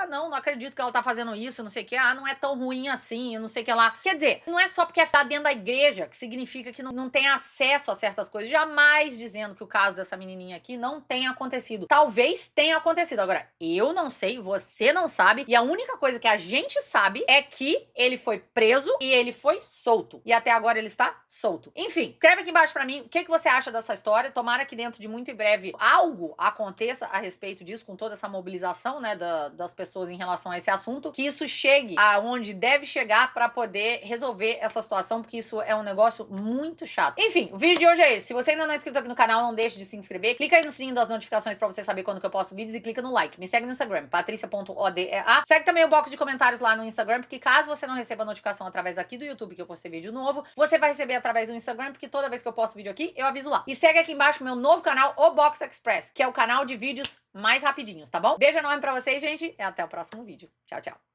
não acredito que ela tá fazendo isso, não sei o que, não é tão ruim assim, não sei o que lá. Quer dizer, não é só porque tá dentro da igreja que significa que não tem acesso a certas coisas. Jamais dizendo que o caso dessa menininha aqui não tenha acontecido. Talvez tenha acontecido. Agora, eu não sei, você não sabe, e a única coisa que a gente sabe é que ele foi preso e ele foi solto. E até agora ele está solto. Enfim, escreve aqui embaixo pra mim o que você acha dessa história. Tomara que dentro de muito em breve algo aconteça a respeito disso, com toda essa mobilização, né, das pessoas em relação a esse assunto, que isso chegue aonde deve chegar pra poder resolver essa situação, porque isso é um negócio muito chato. Enfim, o vídeo de hoje é esse. Se você ainda não é inscrito aqui no canal, não deixe de se inscrever. Clica aí no sininho das notificações pra você saber quando que eu posto vídeos e clica no like. Me segue no Instagram, patricia.odea. Segue também o box de comentários lá no Instagram, porque caso você não receba notificação através aqui do YouTube que eu postei vídeo novo, você vai receber através do Instagram, porque toda vez que eu posto vídeo aqui, eu aviso lá. E segue aqui embaixo meu novo canal, o Box Express, que é o canal de vídeos mais rapidinhos, tá bom? Beijo enorme pra vocês, gente, e até o próximo vídeo. Tchau, tchau.